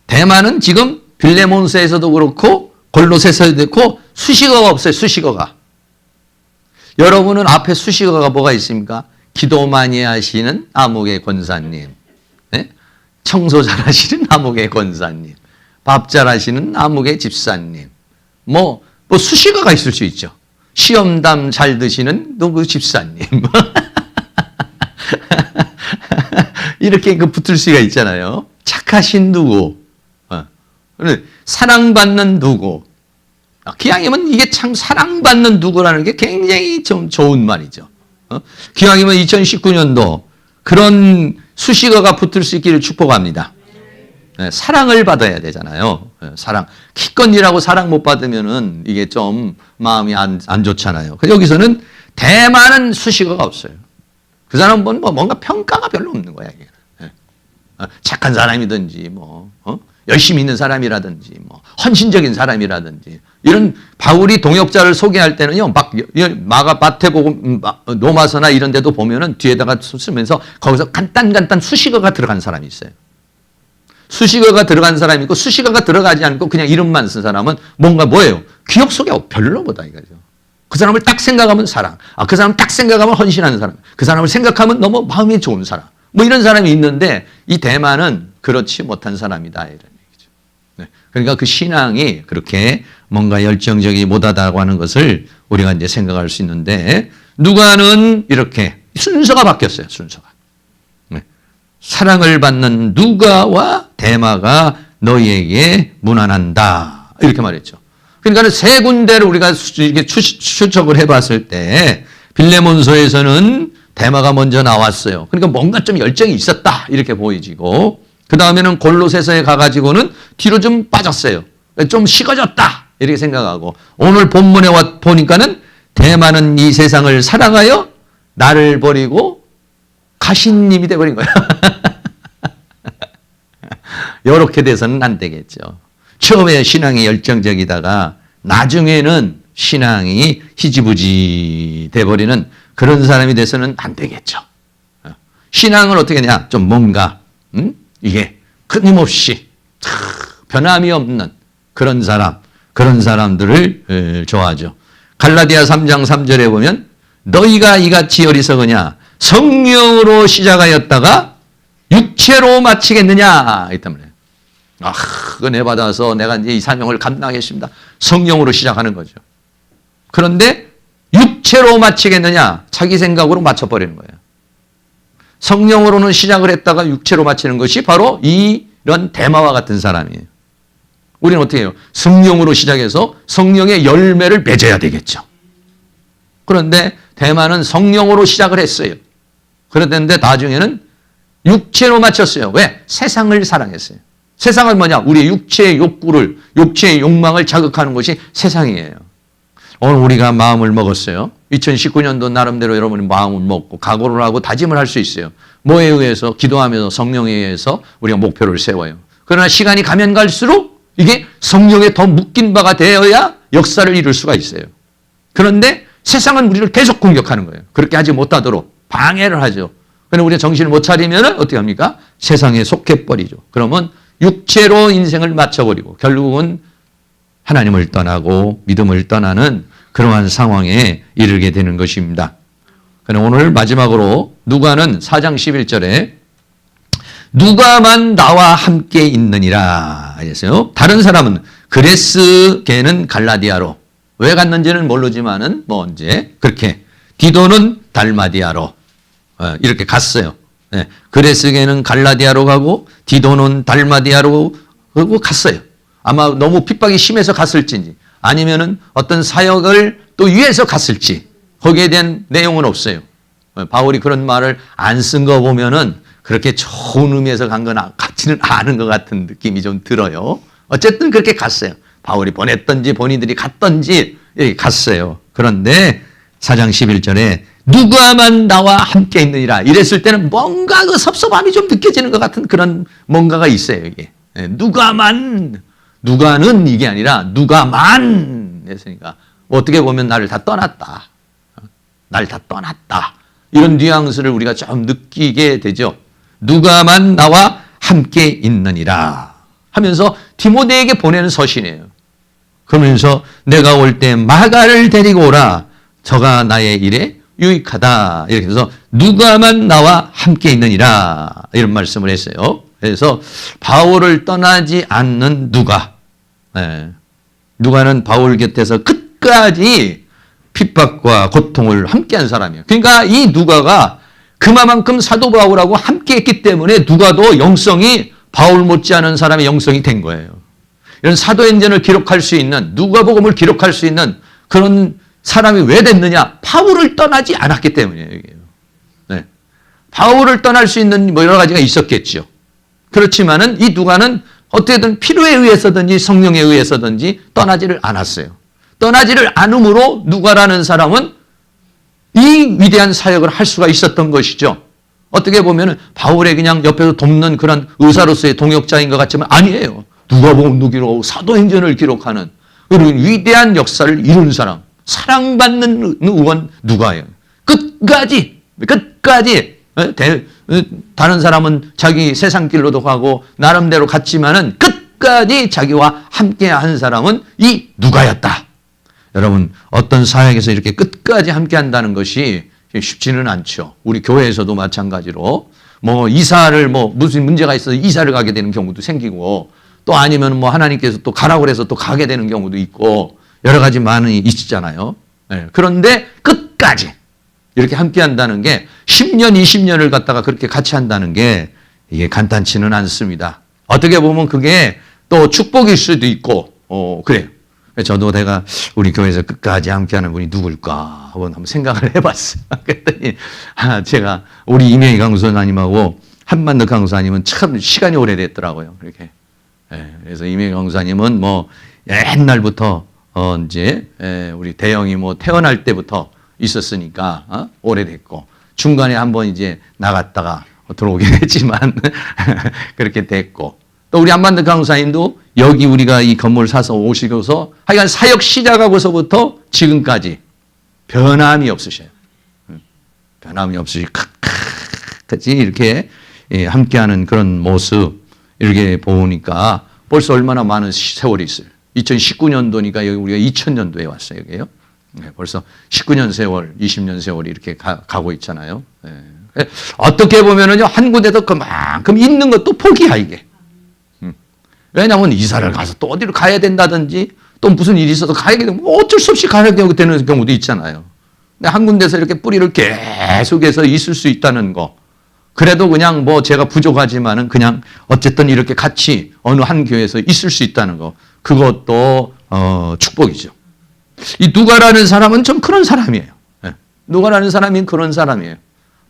Speaker 1: 대만은 지금 빌레몬서에서도 그렇고 골로새서에도 그렇고 수식어가 없어요. 수식어가. 여러분은 앞에 수식어가 뭐가 있습니까? 기도 많이 하시는 아무개 권사님, 네? 청소 잘하시는 아무개 권사님, 밥 잘하시는 아무개 집사님, 뭐 수식어가 있을 수 있죠. 시험담 잘 드시는 누구 집사님. 이렇게 붙을 수가 있잖아요. 착하신 누구, 사랑받는 누구. 기왕이면 이게 참 사랑받는 누구라는 게 굉장히 좀 좋은 말이죠. 기왕이면 2019년도 그런 수식어가 붙을 수 있기를 축복합니다. 사랑을 받아야 되잖아요. 사랑. 기껏이라고 사랑 못 받으면은 이게 좀 마음이 안 좋잖아요. 여기서는 대만은 수식어가 없어요. 그 사람은 뭔가 평가가 별로 없는 거야. 이게. 착한 사람이든지 열심히 있는 사람이라든지 헌신적인 사람이라든지 이런 바울이 동역자를 소개할 때는요 마태복음 로마서나 이런 데도 보면은 뒤에다가 쓰면서 거기서 간단 수식어가 들어간 사람이 있어요. 수식어가 들어간 사람이 있고 수식어가 들어가지 않고 그냥 이름만 쓴 사람은 뭔가 뭐예요? 기억 속에 별로보다 이거죠. 그 사람을 딱 생각하면 사랑. 그 사람 딱 생각하면 헌신하는 사람. 그 사람을 생각하면 너무 마음이 좋은 사람. 이런 사람이 있는데 이 대만은 그렇지 못한 사람이다 이런 얘기죠. 네. 그러니까 그 신앙이 그렇게 뭔가 열정적이 못하다고 하는 것을 우리가 이제 생각할 수 있는데 누가는 이렇게 순서가 바뀌었어요. 순서가. 네. 사랑을 받는 누가와 대마가 너희에게 문안한다 이렇게 말했죠. 그러니까 세 군데를 우리가 이렇게 추적을 해봤을 때 빌레몬서에서는 대마가 먼저 나왔어요. 그러니까 뭔가 좀 열정이 있었다 이렇게 보이지고 그 다음에는 골로새서에 가가지고는 뒤로 좀 빠졌어요. 좀 식어졌다 이렇게 생각하고 오늘 본문에 와 보니까는 대마는 이 세상을 사랑하여 나를 버리고 가신 님이 돼버린 거야. 이렇게 돼서는 안 되겠죠. 처음에 신앙이 열정적이다가 나중에는 신앙이 희지부지 돼버리는 그런 사람이 돼서는 안 되겠죠. 신앙을 어떻게 하냐? 좀 뭔가 이게 끊임없이 변함이 없는 그런 사람, 그런 사람들을 좋아하죠. 갈라디아 3장 3절에 보면 너희가 이같이 어리석으냐? 성령으로 시작하였다가 육체로 마치겠느냐? 이 때문에 은혜 받아서 내가 이제 이 사명을 감당하겠습니다. 성령으로 시작하는 거죠. 그런데 육체로 마치겠느냐? 자기 생각으로 맞춰버리는 거예요. 성령으로는 시작을 했다가 육체로 마치는 것이 바로 이런 대마와 같은 사람이에요. 우리는 어떻게 해요? 성령으로 시작해서 성령의 열매를 맺어야 되겠죠. 그런데 대마는 성령으로 시작을 했어요. 그런데 나중에는 육체로 마쳤어요. 왜? 세상을 사랑했어요. 세상은 뭐냐? 우리의 육체의 욕구를, 육체의 욕망을 자극하는 것이 세상이에요. 오늘 우리가 마음을 먹었어요. 2019년도 나름대로 여러분이 마음을 먹고 각오를 하고 다짐을 할 수 있어요. 뭐에 의해서? 기도하면서 성령에 의해서 우리가 목표를 세워요. 그러나 시간이 가면 갈수록 이게 성령에 더 묶인 바가 되어야 역사를 이룰 수가 있어요. 그런데 세상은 우리를 계속 공격하는 거예요. 그렇게 하지 못하도록 방해를 하죠. 그런데 우리가 정신을 못 차리면 어떻게 합니까? 세상에 속해버리죠. 그러면 육체로 인생을 맞춰버리고 결국은 하나님을 떠나고 믿음을 떠나는 그러한 상황에 이르게 되는 것입니다. 그럼 오늘 마지막으로 누가는 4장 11절에 누가만 나와 함께 있느니라 했어요. 다른 사람은 그레스게는 갈라디아로 왜 갔는지는 모르지만은 이제 그렇게 디도는 달마디아로 이렇게 갔어요. 네. 그레스게는 갈라디아로 가고 디도는 달마디아로 갔어요. 아마 너무 핍박이 심해서 갔을지 아니면은 어떤 사역을 또 위해서 갔을지 거기에 대한 내용은 없어요. 바울이 그런 말을 안 쓴 거 보면은 그렇게 좋은 의미에서 간 건 같지는 않은 것 같은 느낌이 좀 들어요. 어쨌든 그렇게 갔어요. 바울이 보냈던지 본인들이 갔던지 갔어요. 그런데 4장 11절에 누가만 나와 함께 있느니라 이랬을 때는 뭔가 그 섭섭함이 좀 느껴지는 것 같은 그런 뭔가가 있어요. 이게 누가는 이게 아니라 누가만 했으니까 어떻게 보면 나를 다 떠났다. 나를 다 떠났다. 이런 뉘앙스를 우리가 좀 느끼게 되죠. 누가만 나와 함께 있느니라 하면서 디모데에게 보내는 서신이에요. 그러면서 내가 올 때 마가를 데리고 오라. 저가 나의 일에 유익하다. 이렇게 해서 누가만 나와 함께 있느니라 이런 말씀을 했어요. 그래서 바울을 떠나지 않는 누가. 누가는 바울 곁에서 끝까지 핍박과 고통을 함께한 사람이에요. 그러니까 이 누가가 그만큼 사도 바울하고 함께했기 때문에 누가도 영성이 바울 못지않은 사람의 영성이 된 거예요. 이런 사도행전을 기록할 수 있는 누가복음을 기록할 수 있는 그런 사람이 왜 됐느냐? 바울을 떠나지 않았기 때문이에요. 네. 바울을 떠날 수 있는 뭐 여러 가지가 있었겠죠. 그렇지만은 이 누가는 어떻게든 필요에 의해서든지 성령에 의해서든지 떠나지를 않았어요. 떠나지를 않음으로 누가라는 사람은 이 위대한 사역을 할 수가 있었던 것이죠. 어떻게 보면은 바울의 그냥 옆에서 돕는 그런 의사로서의 동역자인 것 같지만 아니에요. 누가복음 기록, 사도행전을 기록하는 그런 위대한 역사를 이룬 사람, 사랑받는 의원 누가예요. 끝까지 다른 사람은 자기 세상 길로도 가고 나름대로 갔지만은 끝까지 자기와 함께한 사람은 이 누가였다. 여러분, 어떤 사역에서 이렇게 끝까지 함께한다는 것이 쉽지는 않죠. 우리 교회에서도 마찬가지로 뭐 이사를 뭐 무슨 문제가 있어서 이사를 가게 되는 경우도 생기고 또 아니면 뭐 하나님께서 또 가라고 해서 또 가게 되는 경우도 있고 여러 가지 많이 있잖아요. 네. 그런데 끝까지 이렇게 함께 한다는 게 10년, 20년을 갖다가 그렇게 같이 한다는 게 이게 간단치는 않습니다. 어떻게 보면 그게 또 축복일 수도 있고, 그래요. 저도 내가 우리 교회에서 끝까지 함께하는 분이 누굴까 한번 생각을 해봤어요. 그랬더니 제가 우리 이명희 강사님하고 한만덕 강사님은 참 시간이 오래됐더라고요. 이렇게. 그래서 이명희 강사님은 뭐 옛날부터 이제 우리 대영이 뭐 태어날 때부터 있었으니까 오래됐고 중간에 한번 이제 나갔다가 들어오긴 했지만 그렇게 됐고 또 우리 한만덕 강사님도 여기 우리가 이 건물 사서 오시고서 하여간 사역 시작하고서부터 지금까지 변함이 없으셔요. 변함이 없으시 같이 이렇게 함께하는 그런 모습 이렇게 보니까 벌써 얼마나 많은 세월이 있어요. 2019년도니까 여기 우리가 2000년도에 왔어요. 여기요. 벌써 19년 세월, 20년 세월이 이렇게 가고 있잖아요. 어떻게 보면은요, 한 군데도 그만큼 있는 것도 포기야, 이게. 왜냐하면 이사를 가서 또 어디로 가야 된다든지 또 무슨 일이 있어서 가야 되면 뭐 어쩔 수 없이 가야 되는 경우도 있잖아요. 근데 한 군데서 이렇게 뿌리를 계속해서 있을 수 있다는 거. 그래도 그냥 뭐 제가 부족하지만은 그냥 어쨌든 이렇게 같이 어느 한 교회에서 있을 수 있다는 거. 그것도 축복이죠. 이 누가라는 사람은 좀 그런 사람이에요. 누가라는 사람이 그런 사람이에요.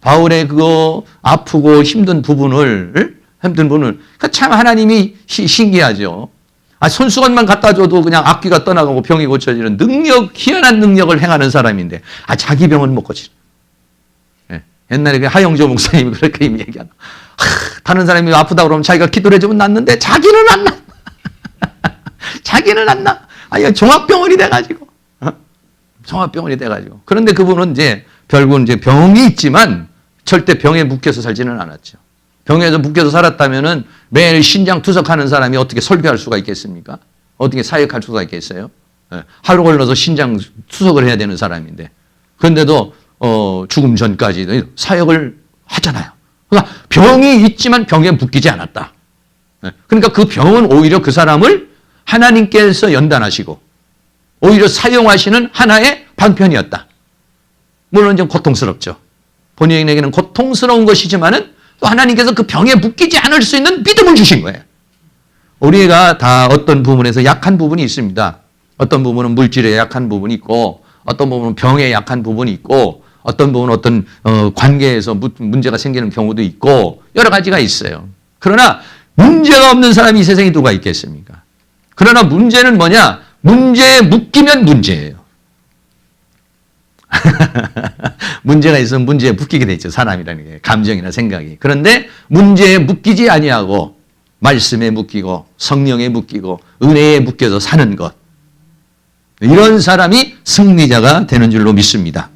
Speaker 1: 바울의 그거 아프고 힘든 부분을 참 하나님이 신기하죠. 손수건만 갖다 줘도 그냥 악귀가 떠나가고 병이 고쳐지는 희한한 능력을 행하는 사람인데 자기 병은 못 고치는. 옛날에 그 하영조 목사님이 그렇게 얘기하는. 다른 사람이 아프다 그러면 자기가 기도를 해주면 낫는데 자기는 안 나. 자기는 안 나. 종합병원이 돼가지고. 종합병원이 돼가지고. 그런데 그분은 이제 결국은 이제 병이 있지만 절대 병에 묶여서 살지는 않았죠. 병에서 묶여서 살았다면은 매일 신장 투석하는 사람이 어떻게 설교할 수가 있겠습니까? 어떻게 사역할 수가 있겠어요? 하루 걸러서 신장 투석을 해야 되는 사람인데. 그런데도 죽음 전까지 사역을 하잖아요. 그러니까 병이 있지만 병에 묶이지 않았다. 그러니까 그 병은 오히려 그 사람을 하나님께서 연단하시고 오히려 사용하시는 하나의 방편이었다. 물론 좀 고통스럽죠. 본인에게는 고통스러운 것이지만은 또 하나님께서 그 병에 묶이지 않을 수 있는 믿음을 주신 거예요. 우리가 다 어떤 부분에서 약한 부분이 있습니다. 어떤 부분은 물질에 약한 부분이 있고 어떤 부분은 병에 약한 부분이 있고 어떤 부분은 어떤 관계에서 문제가 생기는 경우도 있고 여러 가지가 있어요. 그러나 문제가 없는 사람이 이 세상에 누가 있겠습니까? 그러나 문제는 뭐냐? 문제에 묶이면 문제예요. 문제가 있으면 문제에 묶이게 돼 있죠. 사람이라는 게 감정이나 생각이. 그런데 문제에 묶이지 아니하고 말씀에 묶이고 성령에 묶이고 은혜에 묶여서 사는 것. 이런 사람이 승리자가 되는 줄로 믿습니다.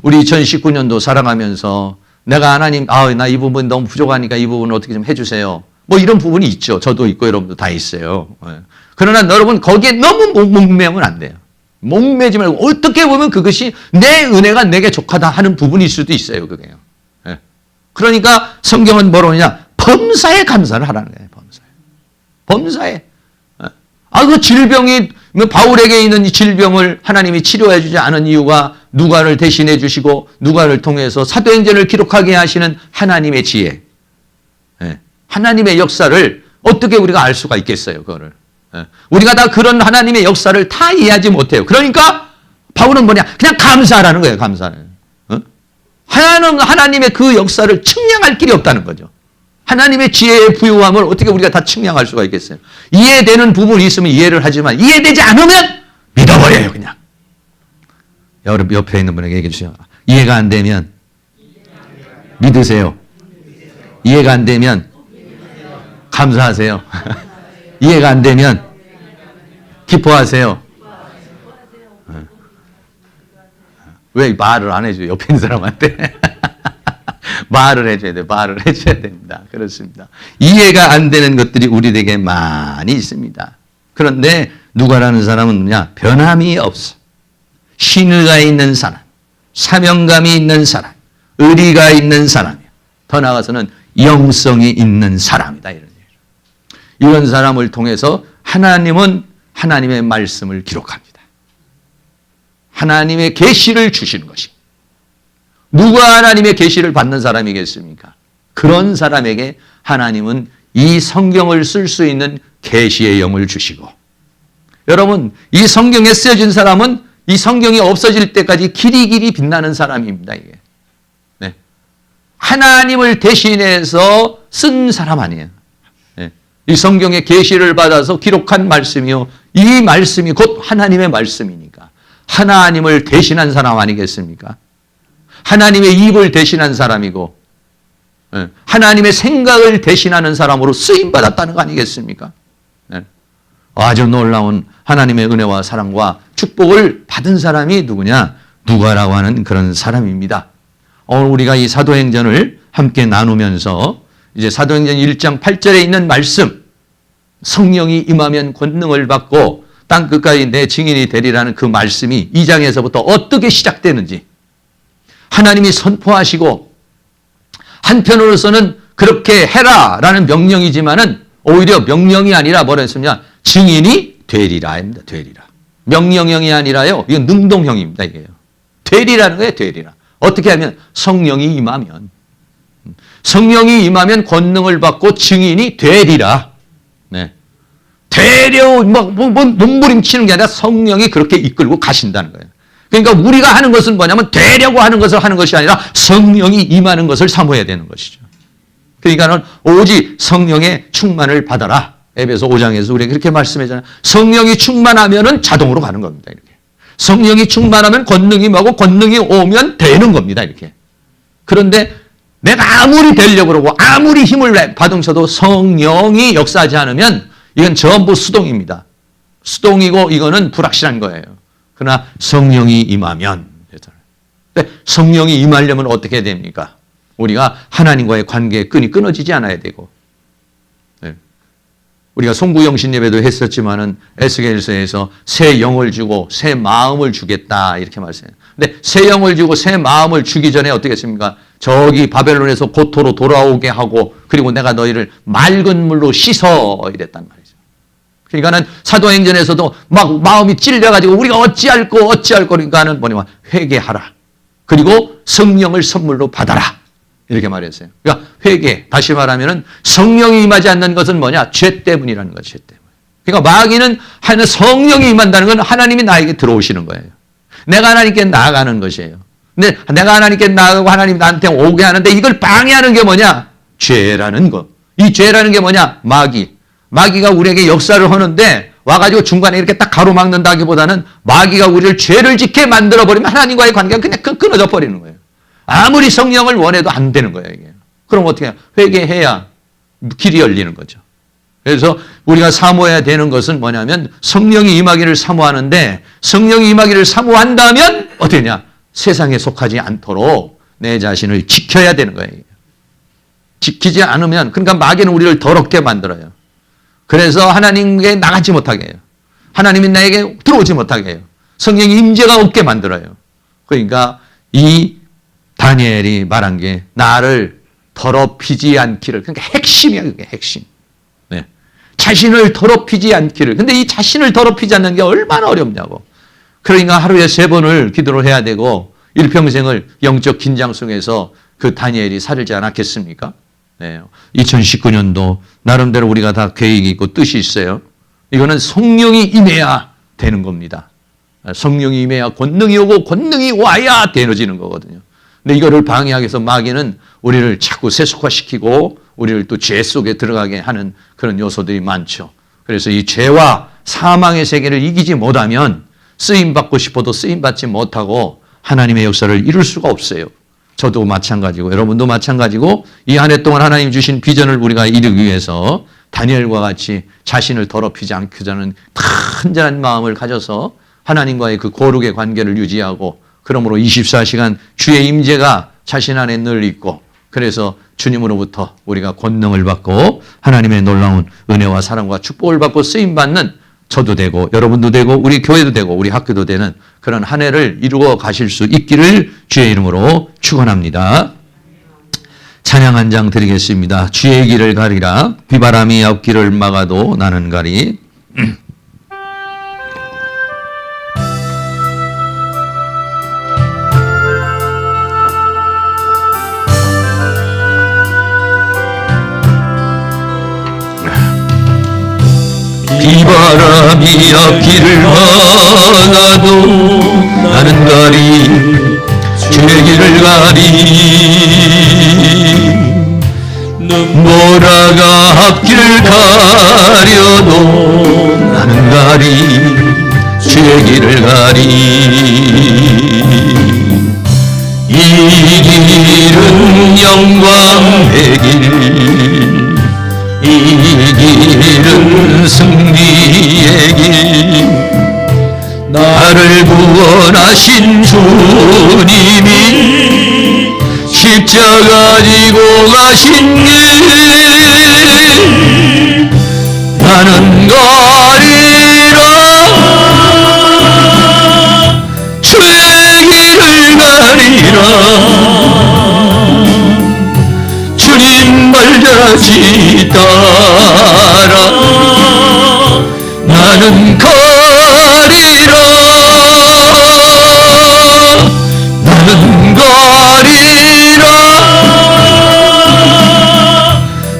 Speaker 1: 우리 2019년도 살아가면서 내가 하나님, 나 이 부분 너무 부족하니까 이 부분 어떻게 좀 해주세요. 뭐 이런 부분이 있죠. 저도 있고 여러분도 다 있어요. 그러나 여러분 거기에 너무 목매면 안 돼요. 목매지 말고 어떻게 보면 그것이 내 은혜가 내게 족하다 하는 부분일 수도 있어요. 그게요. 그러니까 성경은 뭐로 하냐? 범사에 감사를 하라는 거예요. 범사에. 그 질병이 바울에게 있는 이 질병을 하나님이 치료해 주지 않은 이유가 누가를 대신해 주시고 누가를 통해서 사도행전을 기록하게 하시는 하나님의 지혜. 하나님의 역사를 어떻게 우리가 알 수가 있겠어요, 그거를. 우리가 다 그런 하나님의 역사를 다 이해하지 못해요. 그러니까 바울은 뭐냐? 그냥 감사하라는 거예요. 감사하는. 하나님의 그 역사를 측량할 길이 없다는 거죠. 하나님의 지혜의 부유함을 어떻게 우리가 다 측량할 수가 있겠어요? 이해되는 부분이 있으면 이해를 하지만 이해되지 않으면 믿어버려요, 그냥. 여러분 옆에 있는 분에게 얘기해 주세요. 이해가 안 되면 믿으세요. 이해가 안 되면 감사하세요. 이해가 안 되면 기뻐하세요. 왜 말을 안 해줘요? 옆에 있는 사람한테. 말을 해줘야 돼. 말을 해줘야 됩니다. 그렇습니다. 이해가 안 되는 것들이 우리에게 많이 있습니다. 그런데 누가라는 사람은 뭐냐? 변함이 없어. 신의가 있는 사람, 사명감이 있는 사람, 의리가 있는 사람이야. 더 나아가서는 영성이 있는 사람이다. 이런 사람을 통해서 하나님은 하나님의 말씀을 기록합니다. 하나님의 계시를 주시는 것이. 누가 하나님의 계시를 받는 사람이겠습니까? 그런 사람에게 하나님은 이 성경을 쓸 수 있는 계시의 영을 주시고, 여러분, 이 성경에 쓰여진 사람은 이 성경이 없어질 때까지 길이길이 빛나는 사람입니다. 이게. 네. 하나님을 대신해서 쓴 사람 아니에요. 네. 이 성경의 계시를 받아서 기록한 말씀이요, 이 말씀이 곧 하나님의 말씀이니까 하나님을 대신한 사람 아니겠습니까? 하나님의 입을 대신한 사람이고, 네. 하나님의 생각을 대신하는 사람으로 쓰임받았다는 거 아니겠습니까? 네. 아주 놀라운 하나님의 은혜와 사랑과 축복을 받은 사람이 누구냐? 누가라고 하는 그런 사람입니다. 오늘 우리가 이 사도행전을 함께 나누면서 이제 사도행전 1장 8절에 있는 말씀, 성령이 임하면 권능을 받고 땅 끝까지 내 증인이 되리라는 그 말씀이 2장에서부터 어떻게 시작되는지 하나님이 선포하시고, 한편으로서는 그렇게 해라라는 명령이지만은 오히려 명령이 아니라 뭐라 했습니까? 증인이 되리라입니다. 되리라. 명령형이 아니라요, 이건 능동형입니다. 이게요. 되리라는 거예요. 되리라. 어떻게 하면 성령이 임하면, 성령이 임하면 권능을 받고 증인이 되리라. 네. 되려 몸부림치는 게 아니라 성령이 그렇게 이끌고 가신다는 거예요. 그러니까 우리가 하는 것은 뭐냐면 되려고 하는 것을 하는 것이 아니라 성령이 임하는 것을 사모해야 되는 것이죠. 그러니까는 오직 성령의 충만을 받아라. 에베소 5장에서 우리가 그렇게 말씀하잖아요. 성령이 충만하면은 자동으로 가는 겁니다. 이렇게. 성령이 충만하면 권능이 임하고 권능이 오면 되는 겁니다. 이렇게. 그런데 내가 아무리 되려고 그러고 아무리 힘을 받으셔도 성령이 역사하지 않으면 이건 전부 수동입니다. 수동이고 이거는 불확실한 거예요. 그러나 성령이 임하면, 근데 성령이 임하려면 어떻게 됩니까? 우리가 하나님과의 관계의 끈이 끊어지지 않아야 되고, 네. 우리가 송구영신 예배도 했었지만은 에스겔서에서 새 영을 주고 새 마음을 주겠다 이렇게 말씀해요. 근데 새 영을 주고 새 마음을 주기 전에 어떻게 했습니까? 저기 바벨론에서 고토로 돌아오게 하고, 그리고 내가 너희를 맑은 물로 씻어 이랬단 말이죠. 그러니까는 사도행전에서도 막 마음이 찔려가지고 우리가 어찌할 거니까는 뭐냐면 회개하라. 그리고 성령을 선물로 받아라. 이렇게 말했어요. 그러니까 회개, 다시 말하면은 성령이 임하지 않는 것은 뭐냐? 죄 때문이라는 거죠. 죄 때문에. 그러니까 마귀는 하나님 성령이 임한다는 건 하나님이 나에게 들어오시는 거예요. 내가 하나님께 나아가는 것이에요. 근데 내가 하나님께 나아가고 하나님이 나한테 오게 하는데 이걸 방해하는 게 뭐냐? 죄라는 거. 이 죄라는 게 뭐냐? 마귀가 우리에게 역사를 하는데 와가지고 중간에 이렇게 딱 가로막는다기보다는 마귀가 우리를 죄를 짓게 만들어버리면 하나님과의 관계가 그냥 끊어져 버리는 거예요. 아무리 성령을 원해도 안 되는 거예요, 이게. 그럼 어떻게 해요? 회개해야 길이 열리는 거죠. 그래서 우리가 사모해야 되는 것은 뭐냐면 성령이 임하기를 사모하는데, 성령이 임하기를 사모한다면 어떻게 되냐? 세상에 속하지 않도록 내 자신을 지켜야 되는 거예요. 지키지 않으면, 그러니까 마귀는 우리를 더럽게 만들어요. 그래서 하나님께 나가지 못하게 해요. 하나님이 나에게 들어오지 못하게 해요. 성령의 임재가 없게 만들어요. 그러니까 이 다니엘이 말한 게 나를 더럽히지 않기를, 그러니까 핵심이야, 그게 핵심. 네. 자신을 더럽히지 않기를. 근데 이 자신을 더럽히지 않는 게 얼마나 어렵냐고. 그러니까 하루에 3번을 기도를 해야 되고 일평생을 영적 긴장 속에서 그 다니엘이 살지 않았겠습니까? 네. 2019년도 나름대로 우리가 다 계획이 있고 뜻이 있어요. 이거는 성령이 임해야 되는 겁니다. 성령이 임해야 권능이 오고 권능이 와야 되어지는 거거든요. 근데 이거를 방해하기 위해서 마귀는 우리를 자꾸 세속화시키고 우리를 또 죄 속에 들어가게 하는 그런 요소들이 많죠. 그래서 이 죄와 사망의 세계를 이기지 못하면 쓰임받고 싶어도 쓰임받지 못하고 하나님의 역사를 이룰 수가 없어요. 저도 마찬가지고 여러분도 마찬가지고 이 한 해 동안 하나님 주신 비전을 우리가 이루기 위해서 다니엘과 같이 자신을 더럽히지 않고자 하는 간절한 마음을 가져서 하나님과의 그 거룩의 관계를 유지하고 그러므로 24시간 주의 임재가 자신 안에 늘 있고 그래서 주님으로부터 우리가 권능을 받고 하나님의 놀라운 은혜와 사랑과 축복을 받고 쓰임받는 저도 되고 여러분도 되고 우리 교회도 되고 우리 학교도 되는 그런 한 해를 이루어 가실 수 있기를 주의 이름으로 축원합니다. 찬양 한 장 드리겠습니다. 주의 길을 가리라 비바람이 앞길을 막아도 나는 가리. 비바람이 앞길을 막아도 나는 가리 주의 길을 가리 노라가 앞길을 가려도 나는 가리 주의 길을 가리 이 길은 영광의 길 이 길은 승리의 길 나를 구원하신 주님이 십자가 지고 가신 길 나는 가리라 주의 길을 가리라 주님 발자취 따라 나는 가리라 나는 가리라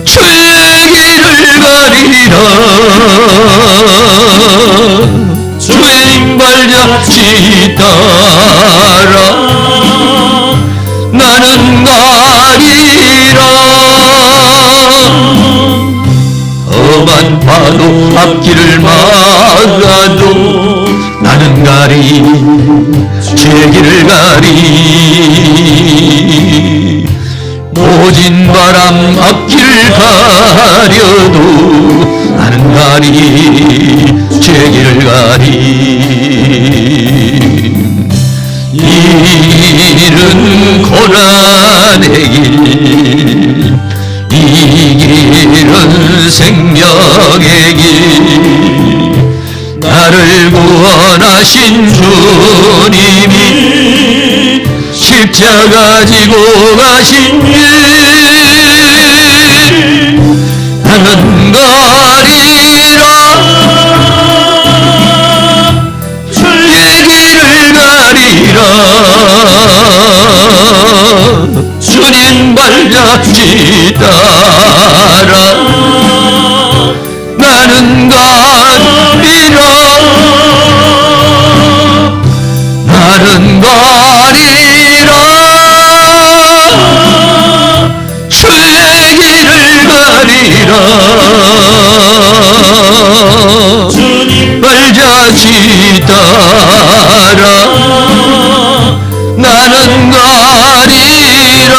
Speaker 1: 주의 길을 가리라 주님 발자취 따라 나는 가리라 험한 파도 앞길을 막아도 나는 가리 주의 길을 가리 모진 바람 앞길을 가려도 나는 가리 주의 길을 가리 이 길은 고난의 길 이 길은 생명의 길 나를 구원하신 주님이 십자가 지고 가신 길 나는 가리라 주의 길을 가리라 주님 발자취 따라 나는 가리라 나는 가리라 주의 길을 가리라 주님 발자취 따라 나는 가리라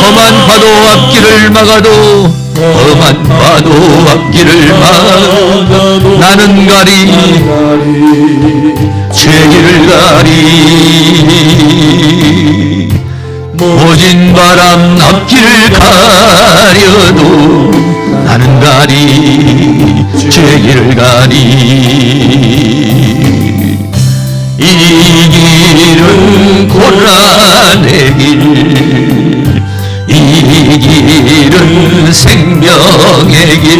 Speaker 1: 험한 파도 앞길을 막아도 험한 파도 앞길을 막아도 나는 가리 주의 길을 가리 모진 바람 앞길을 가려도 나는 가리 주의 길을 가리 이 길은 고난의 길 이 길은 생명의 길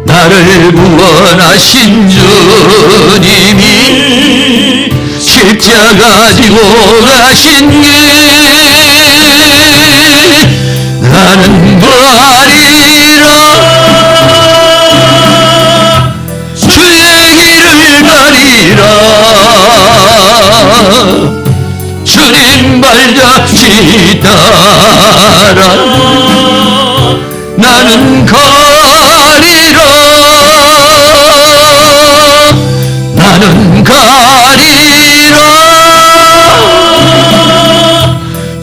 Speaker 1: 나를 구원하신 주님이 십자가 지고 가신 길 나는 가리라 주의 길을 가리라 따라 나는 가리라. 나는 가리라.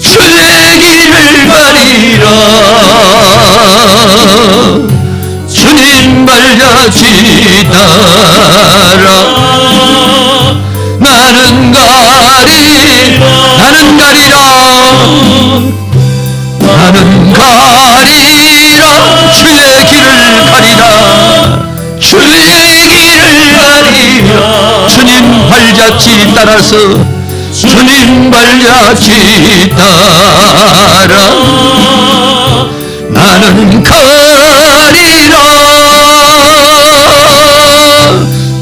Speaker 1: 주의 길을 가리라. 주님 발자취 따라 나는 가리라. 나는 가리라. 나는 가리라. 주의 길을 가리라. 주의 길을 가리라. 주님 발자취 따라서 주님 발자취 따라 나는 가리라.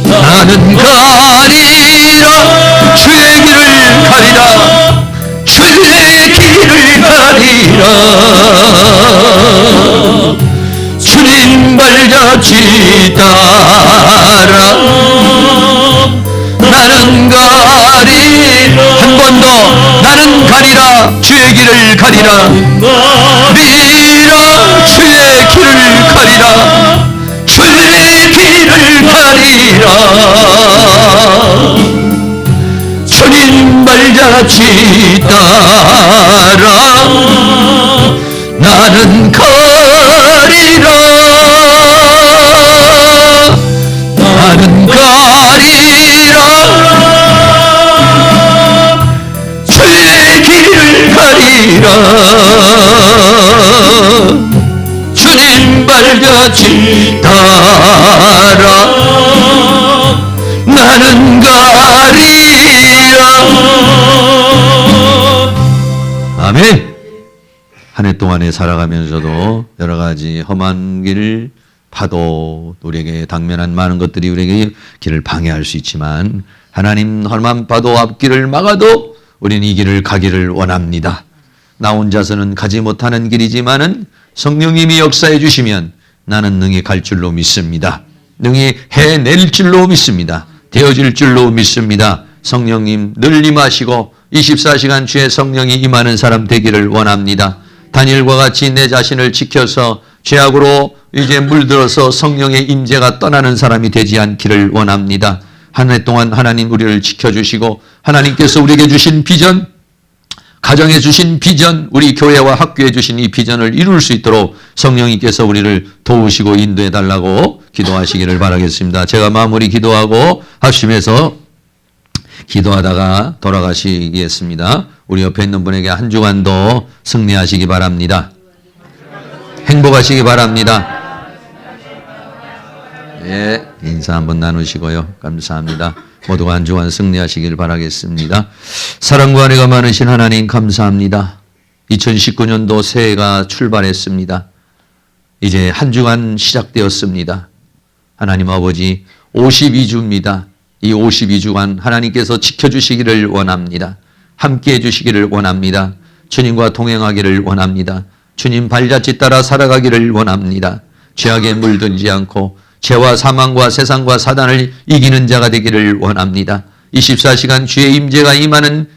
Speaker 1: 나는 가리라. 주의 길을 가리라. 주의 길을 가리라. 주님 발자취 따라 나는 가리라. 한 번 더 나는 가리라. 주의 길을 가리라. 가리라. 주의 길을 가리라. 주의 길을 가리라. 주님 발자취 따라 나는 가리라. 나는 가리라. 주의 길을 가리라. 주님 발자취 따라 나는 가리라. 아멘. 한 해 동안에 살아가면서도 여러 가지 험한 길, 파도, 우리에게 당면한 많은 것들이 우리에게 길을 방해할 수 있지만 하나님 험한 파도 앞길을 막아도 우리는 이 길을 가기를 원합니다. 나 혼자서는 가지 못하는 길이지만은 성령님이 역사해 주시면 나는 능히 갈 줄로 믿습니다. 능히 해낼 줄로 믿습니다. 되어질 줄로 믿습니다. 성령님 늘 임하시고 24시간 주의 성령이 임하는 사람 되기를 원합니다. 다니엘과 같이 내 자신을 지켜서 죄악으로 이제 물들어서 성령의 임재가 떠나는 사람이 되지 않기를 원합니다. 한 해 동안 하나님 우리를 지켜주시고 하나님께서 우리에게 주신 비전, 가정에 주신 비전, 우리 교회와 학교에 주신 이 비전을 이룰 수 있도록 성령님께서 우리를 도우시고 인도해 달라고 기도하시기를 바라겠습니다. 제가 마무리 기도하고 합심해서 기도하다가 돌아가시겠습니다. 우리 옆에 있는 분에게 한 주간도 승리하시기 바랍니다. 행복하시기 바랍니다. 예, 인사 한번 나누시고요. 감사합니다. 모두가 한 주간 승리하시길 바라겠습니다. 사랑과 은혜가 많으신 하나님 감사합니다. 2019년도 새해가 출발했습니다. 이제 한 주간 시작되었습니다. 하나님 아버지 52주입니다. 이 52주간 하나님께서 지켜주시기를 원합니다. 함께해 주시기를 원합니다. 주님과 동행하기를 원합니다. 주님 발자취 따라 살아가기를 원합니다. 죄악에 물들지 않고 죄와 사망과 세상과 사단을 이기는 자가 되기를 원합니다. 24시간 주의 임재가 임하는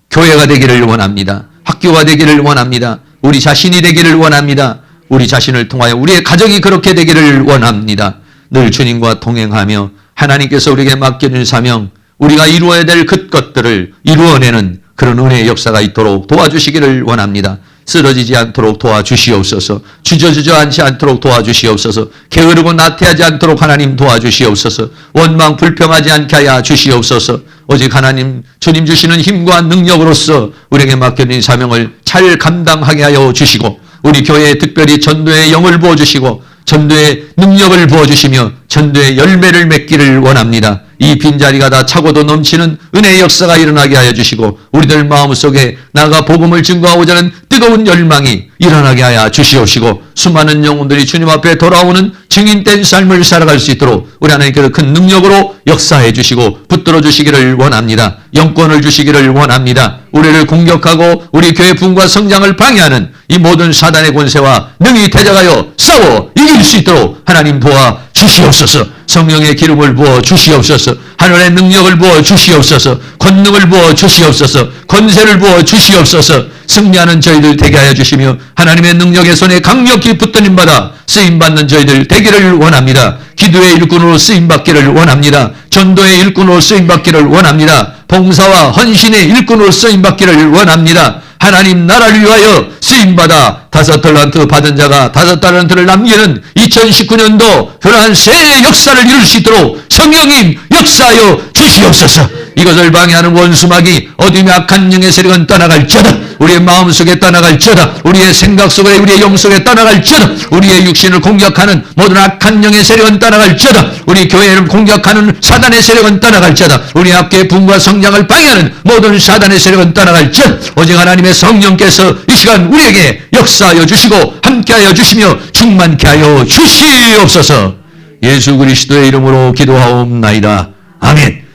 Speaker 1: 교회가 되기를 원합니다. 학교가 되기를 원합니다. 우리 자신이 되기를 원합니다. 우리 자신을 통하여 우리의 가정이 그렇게 되기를 원합니다. 늘 주님과 동행하며 하나님께서 우리에게 맡겨준 사명, 우리가 이루어야 될 그 것들을 이루어내는 그런 은혜의 역사가 있도록 도와주시기를 원합니다. 쓰러지지 않도록 도와주시옵소서. 주저앉지 않도록 도와주시옵소서. 게으르고 나태하지 않도록 하나님 도와주시옵소서. 원망 불평하지 않게 하여 주시옵소서. 오직 하나님 주님 주시는 힘과 능력으로서 우리에게 맡겨진 사명을 잘 감당하게 하여 주시고 우리 교회에 특별히 전도의 영을 부어주시고 전도의 능력을 부어주시며 전도의 열매를 맺기를 원합니다. 이 빈자리가 다 차고도 넘치는 은혜의 역사가 일어나게 하여 주시고 우리들 마음속에 나아가 복음을 증거하고자 하는 뜨거운 열망이 일어나게 하여 주시옵시고 수많은 영혼들이 주님 앞에 돌아오는 증인된 삶을 살아갈 수 있도록 우리 하나님께서 큰 능력으로 역사해 주시고 붙들어 주시기를 원합니다. 영권을 주시기를 원합니다. 우리를 공격하고 우리 교회 부흥과 성장을 방해하는 이 모든 사단의 권세와 능히 대적하여 싸워 이길 수 있도록 하나님 도와 주시옵소서. 성령의 기름을 부어 주시옵소서. 하늘의 능력을 부어 주시옵소서. 권능을 부어 주시옵소서. 권세를 부어 주시옵소서. 승리하는 저희들 되게 하여 주시며 하나님의 능력의 손에 강력히 붙들림 받아 쓰임받는 저희들 되기를 원합니다. 기도의 일꾼으로 쓰임받기를 원합니다. 전도의 일꾼으로 쓰임받기를 원합니다. 봉사와 헌신의 일꾼으로 쓰임받기를 원합니다. 하나님 나라를 위하여 쓰임받아 5달란트 받은 자가 5달란트를 남기는 2019년도 그러한 새 역사를 이룰 수 있도록 성령님 역사하여 주시옵소서. 이것을 방해하는 원수마귀 어둠의 악한 영의 세력은 떠나갈지어다. 우리의 마음속에 떠나갈지어다. 우리의 생각 속에 우리의 영 속에 떠나갈지어다. 우리의 육신을 공격하는 모든 악한 영의 세력은 떠나갈지어다. 우리 교회를 공격하는 사단의 세력은 떠나갈지어다. 우리 학교의 부흥과 성장을 방해하는 모든 사단의 세력은 떠나갈지어다. 오직 하나님의 성령께서 이 시간 우리에게 역사하여 주시고 함께하여 주시며 충만케 하여 주시옵소서. 예수 그리스도의 이름으로 기도하옵나이다. 아멘.